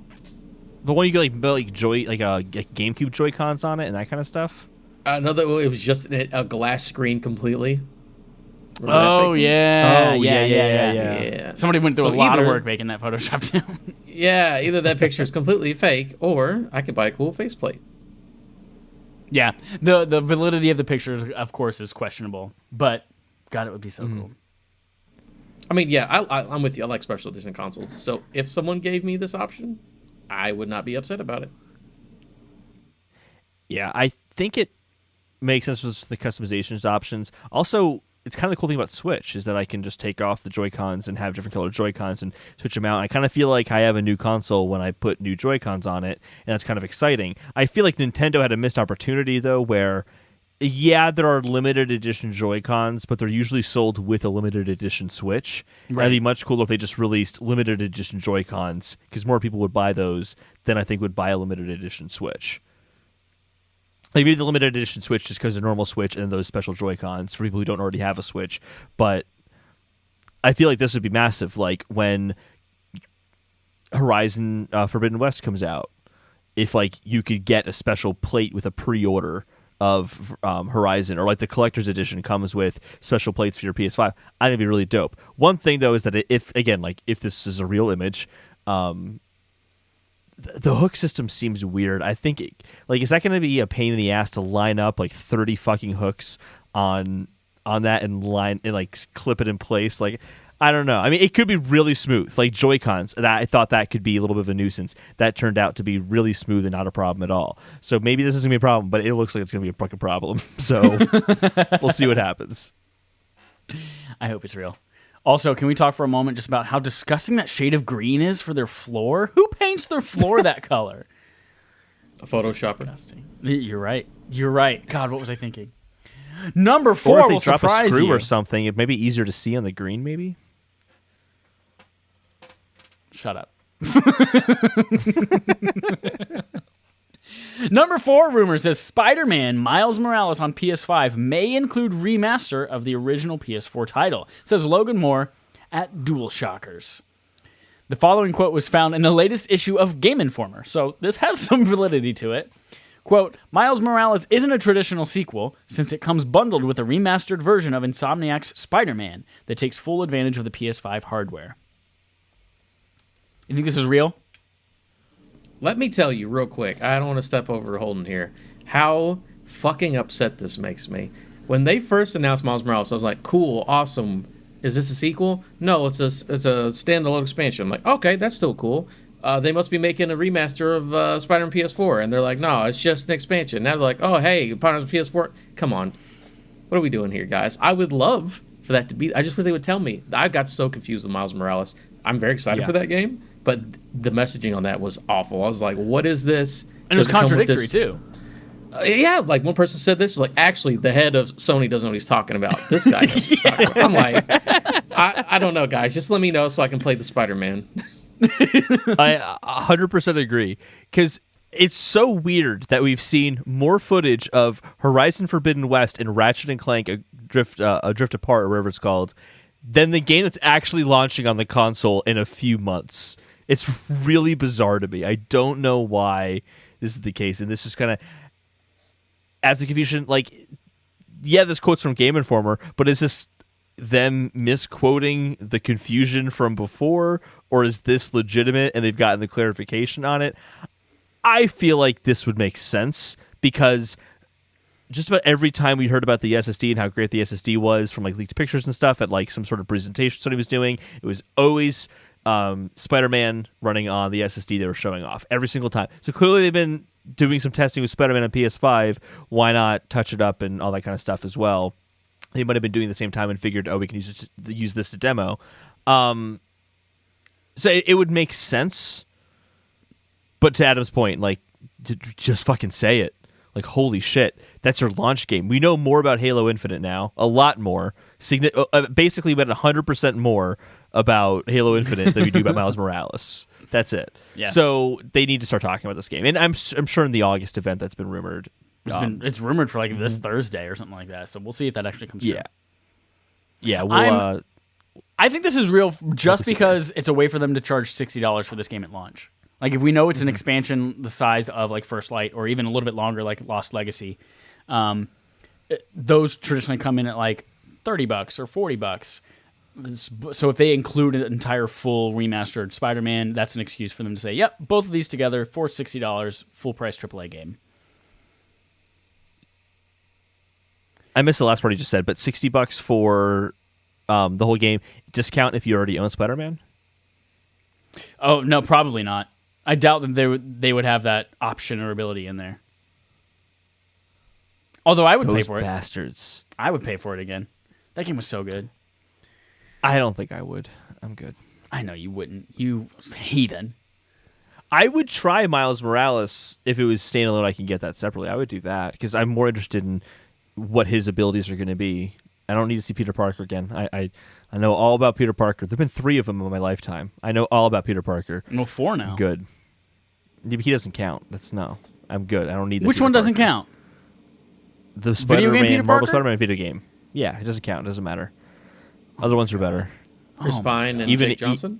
The one you could like build GameCube Joy-Cons on it and that kind of stuff? No, it was just a glass screen completely. Oh yeah. Yeah. Somebody went through a lot of work making that Photoshop too. Yeah, either that picture is completely fake, or I could buy a cool faceplate. Yeah, the validity of the picture, of course, is questionable, but God, it would be so cool. I mean, yeah, I'm with you. I like special edition consoles. So if someone gave me this option, I would not be upset about it. Yeah, I think it makes sense with the customizations options. Also, it's kind of the cool thing about Switch is that I can just take off the Joy-Cons and have different colored Joy-Cons and switch them out. And I kind of feel like I have a new console when I put new Joy-Cons on it, and that's kind of exciting. I feel like Nintendo had a missed opportunity, though, where, yeah, there are limited edition Joy-Cons, but they're usually sold with a limited edition Switch. Right. It'd be much cooler if they just released limited edition Joy-Cons, because more people would buy those than I think would buy a limited edition Switch. Like maybe the limited edition Switch just because of normal Switch and those special Joy-Cons for people who don't already have a Switch. But I feel like this would be massive. Like when Horizon Forbidden West comes out, if like you could get a special plate with a pre-order of Horizon, or like the collector's edition comes with special plates for your PS5, I think it'd be really dope. One thing though is that if this is a real image, the hook system seems weird. I think is that going to be a pain in the ass to line up like 30 fucking hooks on that and like clip it in place? Like, I don't know. I mean, it could be really smooth. Like Joy-Cons, I thought that could be a little bit of a nuisance. That turned out to be really smooth and not a problem at all. So maybe this is going to be a problem, but it looks like it's going to be a fucking problem. So we'll see what happens. I hope it's real. Also, can we talk for a moment just about how disgusting that shade of green is for their floor? Who paints their floor that color? A Photoshopper. You're right. God, what was I thinking? Number 4 or if they will drop a surprise screw you. or something, it may be easier to see on the green, maybe? Shut up. Number 4 rumor says Spider-Man Miles Morales on PS5 may include remaster of the original PS4 title, says Logan Moore at DualShockers. The following quote was found in the latest issue of Game Informer, so this has some validity to it. Quote, Miles Morales isn't a traditional sequel, since it comes bundled with a remastered version of Insomniac's Spider-Man that takes full advantage of the PS5 hardware. You think this is real? Let me tell you real quick, I don't want to step over Holden here, how fucking upset this makes me. When they first announced Miles Morales, I was like, cool, awesome. Is this a sequel? No, it's a standalone expansion. I'm like, okay, that's still cool. They must be making a remaster of Spider-Man PS4. And they're like, no, it's just an expansion. Now they're like, oh, hey, Spider-Man PS4. Come on. What are we doing here, guys? I would love for that to be... I just wish they would tell me. I got so confused with Miles Morales. I'm very excited for that game. But the messaging on that was awful. I was like, what is this? And it was contradictory, too. Yeah, like one person said this, like, actually, the head of Sony doesn't know what he's talking about. This guy knows what he's talking about. I'm like, I don't know, guys. Just let me know so I can play the Spider-Man. I 100% agree. Because it's so weird that we've seen more footage of Horizon Forbidden West and Ratchet & Clank Adrift Apart, or whatever it's called, than the game that's actually launching on the console in a few months. It's really bizarre to me. I don't know why this is the case. And this just kind of adds the confusion. Like, yeah, this quote's from Game Informer, but is this them misquoting the confusion from before? Or is this legitimate and they've gotten the clarification on it? I feel like this would make sense because just about every time we heard about the SSD and how great the SSD was from like leaked pictures and stuff at like some sort of presentation somebody was doing, it was always Spider-Man running on the SSD they were showing off every single time. So clearly they've been doing some testing with Spider-Man on PS5. Why not touch it up and all that kind of stuff as well? They might have been doing the same time and figured, we can use this to demo. So it would make sense. But to Adam's point, like, just fucking say it. like, holy shit, that's their launch game. We know more about Halo Infinite now, a lot more. Basically, about 100% more about Halo Infinite than we do about Miles Morales. That's it. Yeah. So they need to start talking about this game, and I'm sure in the August event that's been rumored. It's rumored for like this Thursday or something like that. So we'll see if that actually comes true. Yeah. We'll. I think this is real just because it's a way for them to charge $60 for this game at launch. Like if we know it's an expansion the size of like First Light or even a little bit longer like Lost Legacy, those traditionally come in at like $30 or $40. So if they include an entire full remastered Spider-Man, that's an excuse for them to say, yep, both of these together for $60, full price AAA game. I missed the last part you just said, but $60 for the whole game. Discount if you already own Spider-Man? Oh, no, probably not. I doubt that they would have that option or ability in there. Although I would pay for it. Bastards. I would pay for it again. That game was so good. I don't think I would. I'm good. I know you wouldn't. You heathen. I would try Miles Morales if it was standalone. I can get that separately. I would do that because I'm more interested in what his abilities are going to be. I don't need to see Peter Parker again. I know all about Peter Parker. There've been 3 of them in my lifetime. I know all about Peter Parker. No, 4 now. I'm good. He doesn't count. I'm good. I don't need. Which Peter one doesn't Parker. count? The Video game Peter Spider-Man, Marvel Parker? Spider-Man video game. Yeah, it doesn't count. It doesn't matter. Other ones are better. Chris Pine and Even Jake Johnson.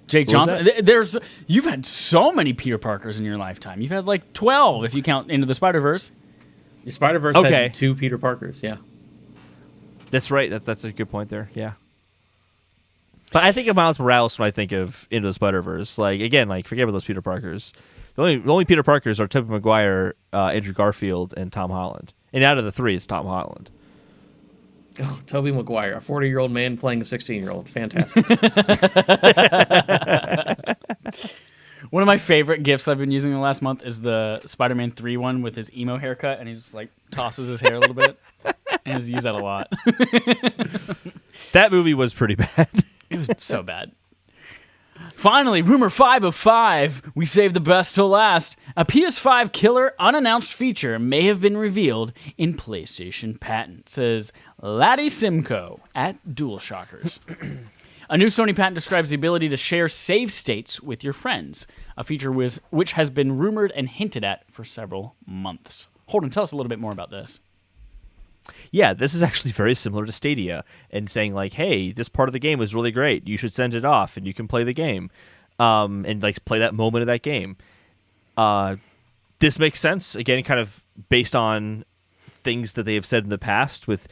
Jake What was Johnson. You've had so many Peter Parkers in your lifetime. You've had like 12 if you count Into the Spider-Verse. The Spider-Verse had 2 Peter Parkers. Yeah. That's right. That's a good point there. Yeah. But I think of Miles Morales when I think of Into the Spider-Verse. Like again, like forget about those Peter Parkers. The only Peter Parkers are Tobey Maguire, Andrew Garfield, and Tom Holland. And out of the 3, it's Tom Holland. Oh, Tobey Maguire, a 40-year-old man playing a 16-year-old. Fantastic. One of my favorite gifs I've been using the last month is the Spider-Man 3 one with his emo haircut, and he just like tosses his hair a little bit. And I just use that a lot. That movie was pretty bad. It was so bad. Finally, rumor 5 of 5. We saved the best till last. A PS5 killer unannounced feature may have been revealed in PlayStation patent, says Laddie Simcoe at DualShockers. A new Sony patent describes the ability to share save states with your friends, a feature which has been rumored and hinted at for several months. Holden, tell us a little bit more about this. Yeah, this is actually very similar to Stadia and saying like, hey, this part of the game was really great. You should send it off and you can play the game and like play that moment of that game. This makes sense, again, kind of based on things that they have said in the past with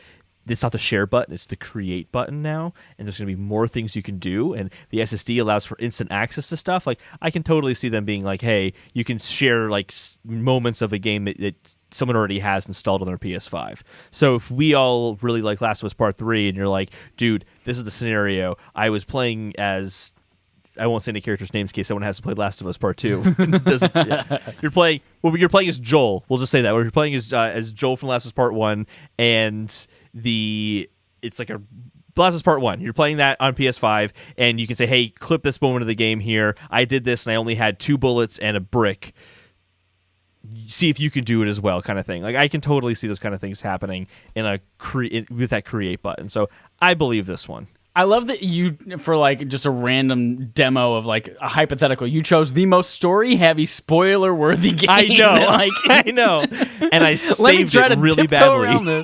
it's not the share button, it's the create button now, and there's going to be more things you can do, and the SSD allows for instant access to stuff. Like, I can totally see them being like, hey, you can share like moments of a game that someone already has installed on their PS5. So if we all really like Last of Us Part 3, and you're like, dude, this is the scenario, I was playing as... I won't say any characters' names in case someone has to play Last of Us Part 2. You're playing as Joel. We'll just say that. You're playing as Joel from Last of Us Part 1, and it's like a Last of Us Part 1. You're playing that on PS5, and you can say, hey, clip this moment of the game here. I did this, and I only had 2 bullets and a brick. See if you can do it as well, kind of thing. Like, I can totally see those kind of things happening with that create button. So I believe this one. I love that you, for like just a random demo of like a hypothetical, you chose the most story-heavy, spoiler-worthy game. I know, like, I know, and I saved it really badly.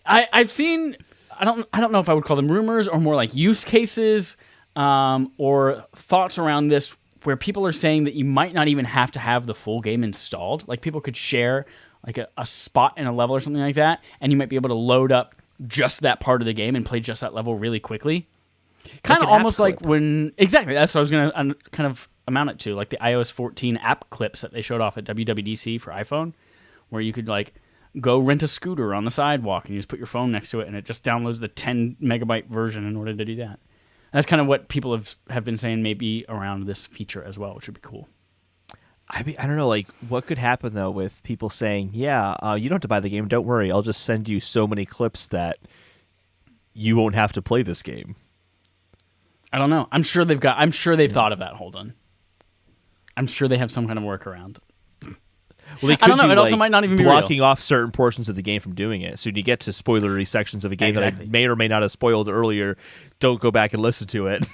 I've seen. I don't know if I would call them rumors or more like use cases or thoughts around this, where people are saying that you might not even have to have the full game installed. Like people could share like a spot in a level or something like that, and you might be able to load up just that part of the game and play just that level really quickly. Kind of almost like when... Exactly, that's what I was going to kind of amount it to, like the iOS 14 app clips that they showed off at WWDC for iPhone, where you could like go rent a scooter on the sidewalk and you just put your phone next to it and it just downloads the 10 megabyte version in order to do that. And that's kind of what people have been saying maybe around this feature as well, which would be cool. I mean, I don't know, like, what could happen, though, with people saying, yeah, you don't have to buy the game, don't worry, I'll just send you so many clips that you won't have to play this game. I don't know. I'm sure they've thought of that, Holden. I'm sure they have some kind of workaround. Well, they could I don't know. do, It also like, might not even be blocking real. off certain portions of the game from doing it. So when you get to spoilery sections of a game that I may or may not have spoiled earlier, don't go back and listen to it.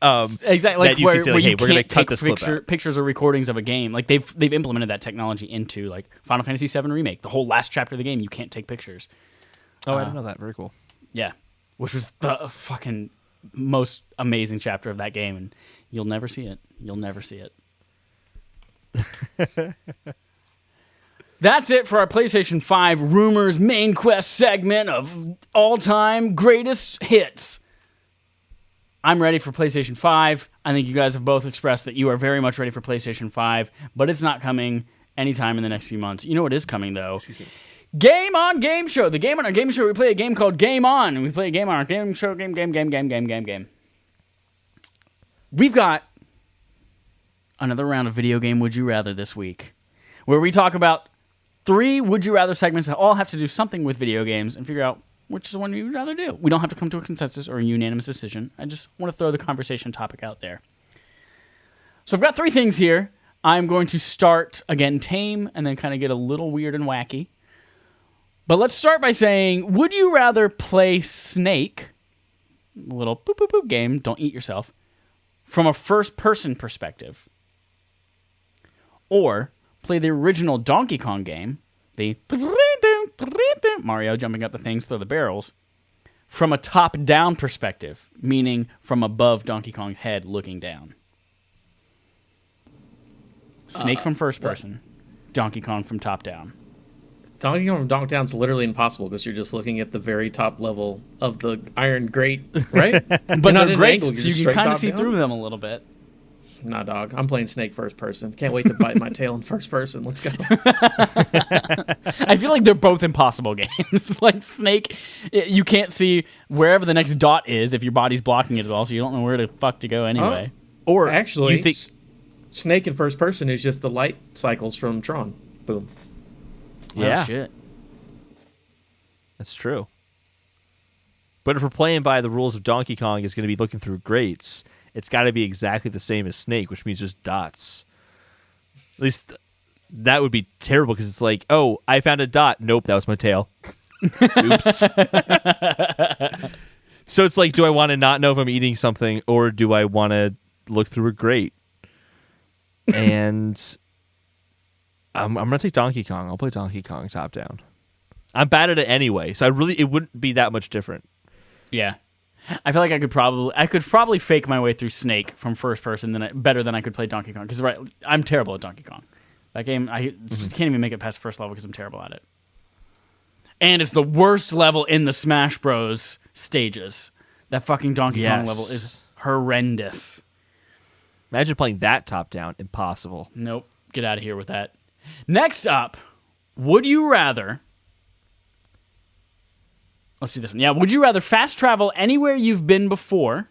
Exactly, like you where, can say, where hey, you we're gonna can't cut take this clip out. pictures or recordings of a game. Like they've implemented that technology into like Final Fantasy VII Remake. The whole last chapter of the game, you can't take pictures. Oh, I didn't know that. Very cool. Yeah, which was the fucking most amazing chapter of that game, and you'll never see it. You'll never see it. That's it for our PlayStation 5 Rumors main quest segment of all-time greatest hits. I'm ready for PlayStation 5. I think you guys have both expressed that you are very much ready for PlayStation 5, but it's not coming anytime in the next few months. You know what is coming, though? Game On Game Show. The Game On our Game Show, we play a game called Game On, and we play a game on our game show, game. We've got another round of video game Would You Rather this week, where we talk about 3 Would You Rather segments that all have to do something with video games and figure out which is the one you'd rather do. We don't have to come to a consensus or a unanimous decision. I just want to throw the conversation topic out there. So I've got 3 things here. I'm going to start, again, tame, and then kind of get a little weird and wacky. But let's start by saying, would you rather play Snake, a little boop boop boop game, don't eat yourself, from a first-person perspective, or play the original Donkey Kong game, the Mario jumping up the things, throw the barrels, from a top-down perspective, meaning from above Donkey Kong's head looking down? Snake from first person, Donkey Kong from top down. Donkey Kong from Donkey Down's literally impossible because you're just looking at the very top level of the iron grate, right? But not they're at an great, angle, so you're you just can straight kind of top see down. through them a little bit. Nah, dog. I'm playing Snake first person. Can't wait to bite my tail in first person. Let's go. I feel like they're both impossible games. Like Snake, you can't see wherever the next dot is if your body's blocking it at all, so you don't know where the fuck to go anyway. Or Actually, you think Snake in first person is just the light cycles from Tron. Boom. yeah, Oh, shit. that's true. But if we're playing by the rules of Donkey Kong, is going to be looking through grates. It's got to be exactly the same as Snake, which means just dots. At least that would be terrible because it's like, oh, I found a dot. Nope, that was my tail. Oops. So it's like, do I want to not know if I'm eating something, or do I want to look through a grate? And I'm going to take Donkey Kong. I'll play Donkey Kong top down. I'm bad at it anyway, so it wouldn't be that much different. Yeah. I feel like I could probably fake my way through Snake from first person better than I could play Donkey Kong, because I'm terrible at Donkey Kong. That game, I can't even make it past the first level because I'm terrible at it. And it's the worst level in the Smash Bros. Stages. That fucking Donkey Kong level is horrendous. Imagine playing that top down. Impossible. Nope. Get out of here with that. Next up, would you rather... Let's do this one. Yeah, would you rather fast travel anywhere you've been before,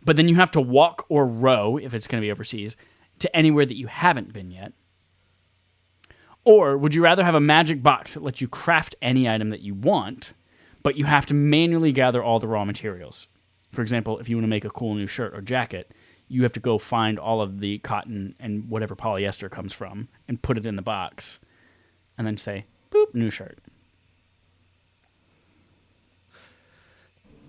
but then you have to walk or row, if it's going to be overseas, to anywhere that you haven't been yet? Or would you rather have a magic box that lets you craft any item that you want, but you have to manually gather all the raw materials? For example, if you want to make a cool new shirt or jacket, you have to go find all of the cotton and whatever polyester comes from and put it in the box, and then say, boop, new shirt.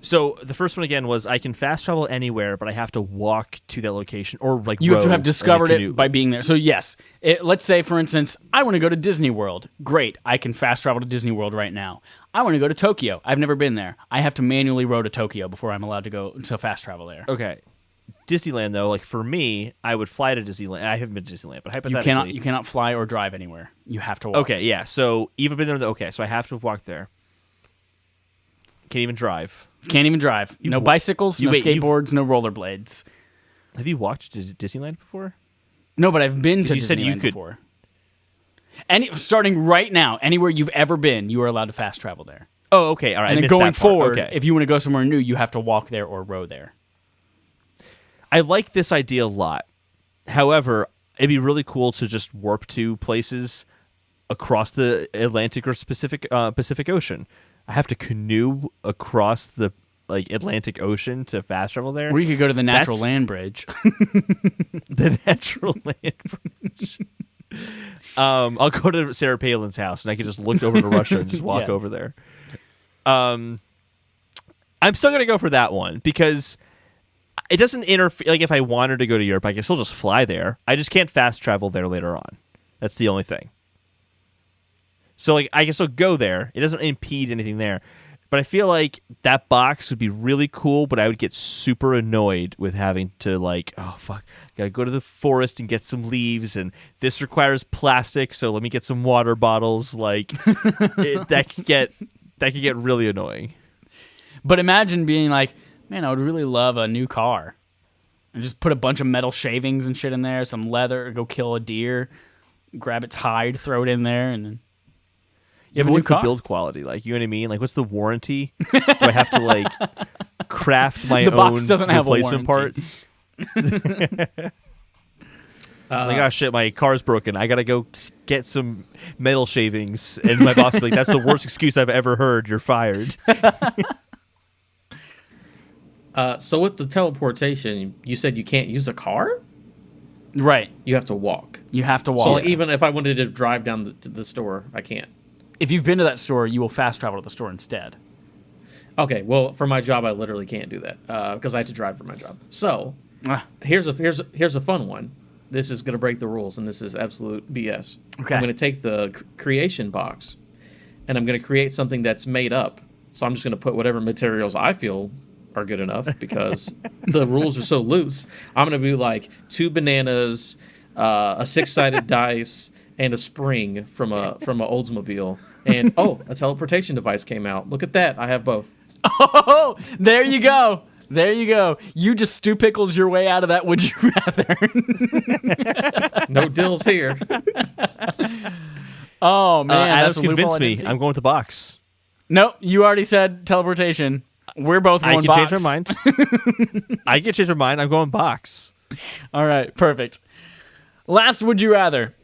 So the first one again was I can fast travel anywhere, but I have to walk to that location or You have to row have discovered in a canoe. it by being there. So yes, let's say for instance, I want to go to Disney World. Great, I can fast travel to Disney World right now. I want to go to Tokyo. I've never been there. I have to manually row to Tokyo before I'm allowed to go to fast travel there. Okay. Disneyland though, like for me, I would fly to Disneyland. I haven't been to Disneyland, but hypothetically, You cannot fly or drive anywhere. You have to walk. Okay, yeah. So even been there. Okay, so I have to have walked there. Can't even drive. Can't even drive. No bicycles, no skateboards, no rollerblades. Have you walked to Disneyland before? No, but I've been to you said you Disneyland could- before. Starting right now, anywhere you've ever been, you are allowed to fast travel there. Oh, okay. All right. And I then missed going that part. forward, Okay. if you want to go somewhere new, you have to walk there or row there. I like this idea a lot. However, it'd be really cool to just warp to places across the Atlantic or Pacific Ocean. I have to canoe across the Atlantic Ocean to fast travel there. Or you could go to the natural That's- land bridge. The natural land bridge. I'll go to Sarah Palin's house, and I can just look over to Russia and just walk Yes. over there. I'm still going to go for that one because it doesn't interfere. Like, if I wanted to go to Europe, I can still just fly there. I just can't fast travel there later on. That's the only thing. So, like, I can still go there. It doesn't impede anything there. But I feel like that box would be really cool, but I would get super annoyed with having to, like, oh, fuck, gotta go to the forest and get some leaves, and this requires plastic, so let me get some water bottles. Like, that could get really annoying. But imagine being like, man, I would really love a new car. And just put a bunch of metal shavings and shit in there, some leather, go kill a deer, grab its hide, throw it in there, and then... Yeah, but what's the build quality like? You know what I mean? Like, what's the warranty? Do I have to, like, craft my The box own doesn't have a replacement warranty. parts? Like, oh, shit, my car's broken. I gotta go get some metal shavings. And my boss will be like, that's the worst excuse I've ever heard. You're fired. So with the teleportation, you said you can't use a car? Right. You have to walk. You have to walk. So like, even if I wanted to drive down to the store, I can't. If you've been to that store, you will fast travel to the store instead. Okay, well, for my job, I literally can't do that because I have to drive for my job. So here's a fun one. This is going to break the rules, and this is absolute BS. Okay. I'm going to take the creation box, and I'm going to create something that's made up. So I'm just going to put whatever materials I feel are good enough because the rules are so loose. I'm going to be like 2 bananas, a 6-sided dice, and a spring from a Oldsmobile. And a teleportation device came out. Look at that. I have both. Oh, there you go. There you go. You just stew pickles your way out of that. Would you rather? No dills here. Oh man, Adam's that's a loophole convinced I me. didn't see. I'm going with the box. Nope, you already said teleportation. We're both I going can box. change my mind. I can change my mind. I'm going box. All right, perfect. Last, would you rather?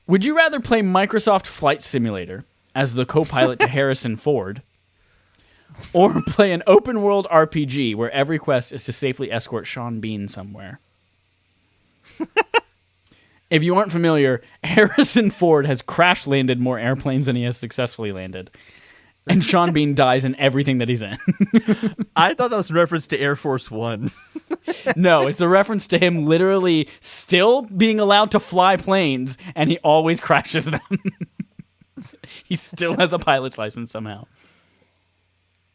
Would you rather play Microsoft Flight Simulator as the co-pilot to Harrison Ford, or play an open-world RPG where every quest is to safely escort Sean Bean somewhere? If you aren't familiar, Harrison Ford has crash-landed more airplanes than he has successfully landed. And Sean Bean dies in everything that he's in. I thought that was a reference to Air Force One. No, it's a reference to him literally still being allowed to fly planes, and he always crashes them. He still has a pilot's license somehow.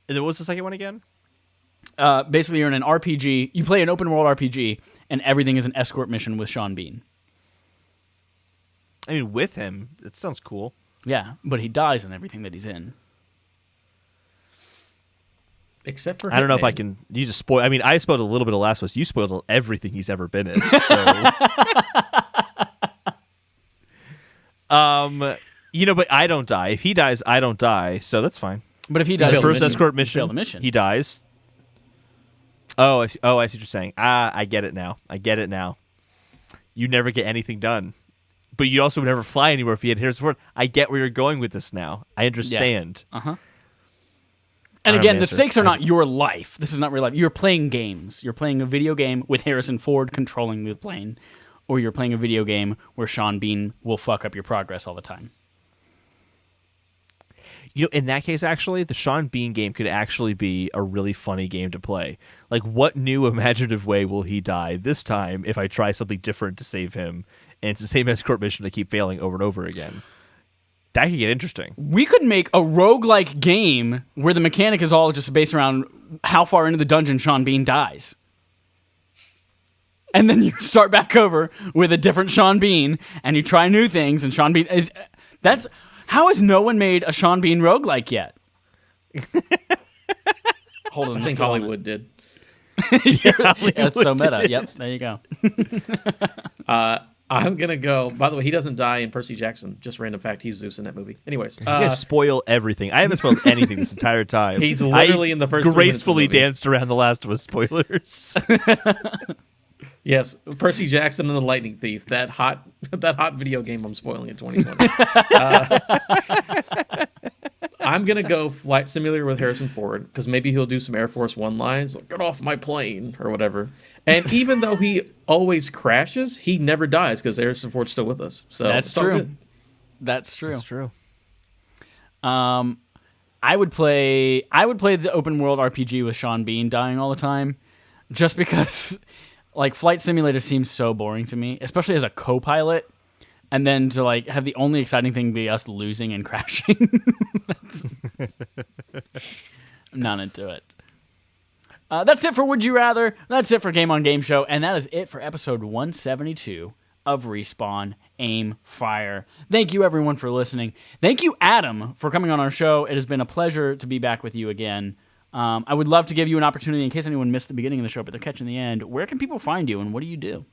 And then what was the second one again? Basically, you're in an RPG. You play an open-world RPG, and everything is an escort mission with Sean Bean. I mean, with him, it sounds cool. Yeah, but he dies in everything that he's in. Except for I don't know if Hitman. I can. You just spoil. I mean, I spoiled a little bit of Last of Us. You spoiled everything he's ever been in. So, but I don't die. If he dies, I don't die. So that's fine. But if he dies, The first you escort fail mission, the mission. he dies. Oh, I see what you're saying. I get it now. You never get anything done. But you also would never fly anywhere if you had Harrison Ford. I get where you're going with this now. I understand. Yeah. Uh-huh. And I don't again, have the an stakes answer. are not your life. This is not real life. You're playing games. You're playing a video game with Harrison Ford controlling the plane, or you're playing a video game where Sean Bean will fuck up your progress all the time. In that case, actually, the Sean Bean game could actually be a really funny game to play. Like, what new imaginative way will he die this time if I try something different to save him, and it's the same escort mission to keep failing over and over again? That could get interesting. We could make a roguelike game where the mechanic is all just based around how far into the dungeon Sean Bean dies. And then you start back over with a different Sean Bean, and you try new things, and Sean Bean is... How has no one made a Sean Bean roguelike yet? Hold on, I think Hollywood did. That's so meta. Yep, there you go. I'm gonna go. By the way, he doesn't die in Percy Jackson. Just random fact. He's Zeus in that movie. Anyways, You guys spoil everything. I haven't spoiled anything this entire time. He's literally in the first 3 minutes of the gracefully movie. danced around the Last of Us spoilers. Yes, Percy Jackson and the Lightning Thief. That hot video game I'm spoiling in 2020. I'm gonna go Flight Simulator with Harrison Ford because maybe he'll do some Air Force One lines, like "Get off my plane" or whatever. And even though he always crashes, he never dies because Harrison Ford's still with us. So That's all true. good. That's true. That's true. I would play the open world RPG with Sean Bean dying all the time, just because like Flight Simulator seems so boring to me, especially as a co-pilot, and then to like have the only exciting thing be us losing and crashing. I'm not into it. That's it for Would You Rather. That's it for Game on Game Show, and that is it for episode 172 of Respawn Aim Fire. Thank you everyone for listening. Thank you, Adam, for coming on our show. It has been a pleasure to be back with you again. I would love to give you an opportunity, in case anyone missed the beginning of the show, but they're catching the end. Where can people find you, and what do you do?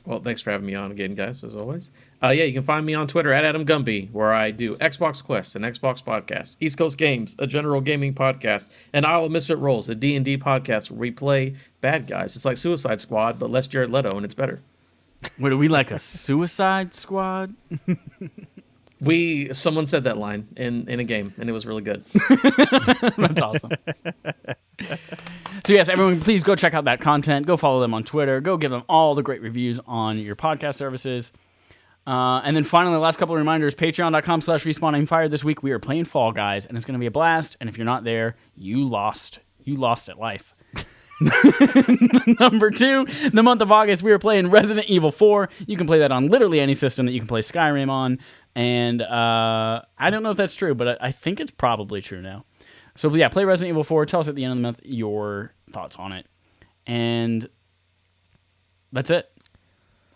Well, thanks for having me on again, guys, as always. You can find me on Twitter at Adam Gumby, where I do Xbox Quest, an Xbox podcast, East Coast Games, a general gaming podcast, and Isle of Misfit Rolls, a D&D podcast where we play bad guys. It's like Suicide Squad, but less Jared Leto, and it's better. What, are we like a Suicide Squad? Someone said that line in a game, and it was really good. That's awesome. So yes, everyone, please go check out that content. Go follow them on Twitter. Go give them all the great reviews on your podcast services. And then finally, the last couple of reminders, patreon.com/respawnaimfire. This week we are playing Fall Guys, and it's going to be a blast. And if you're not there, you lost. You lost at life. Number 2, the month of August, we are playing Resident Evil 4. You can play that on literally any system that you can play Skyrim on. And I don't know if that's true, but I think it's probably true now. So yeah, play Resident Evil 4. Tell us at the end of the month your thoughts on it. And that's it.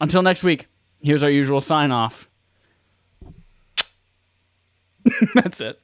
Until next week, here's our usual sign off. That's it.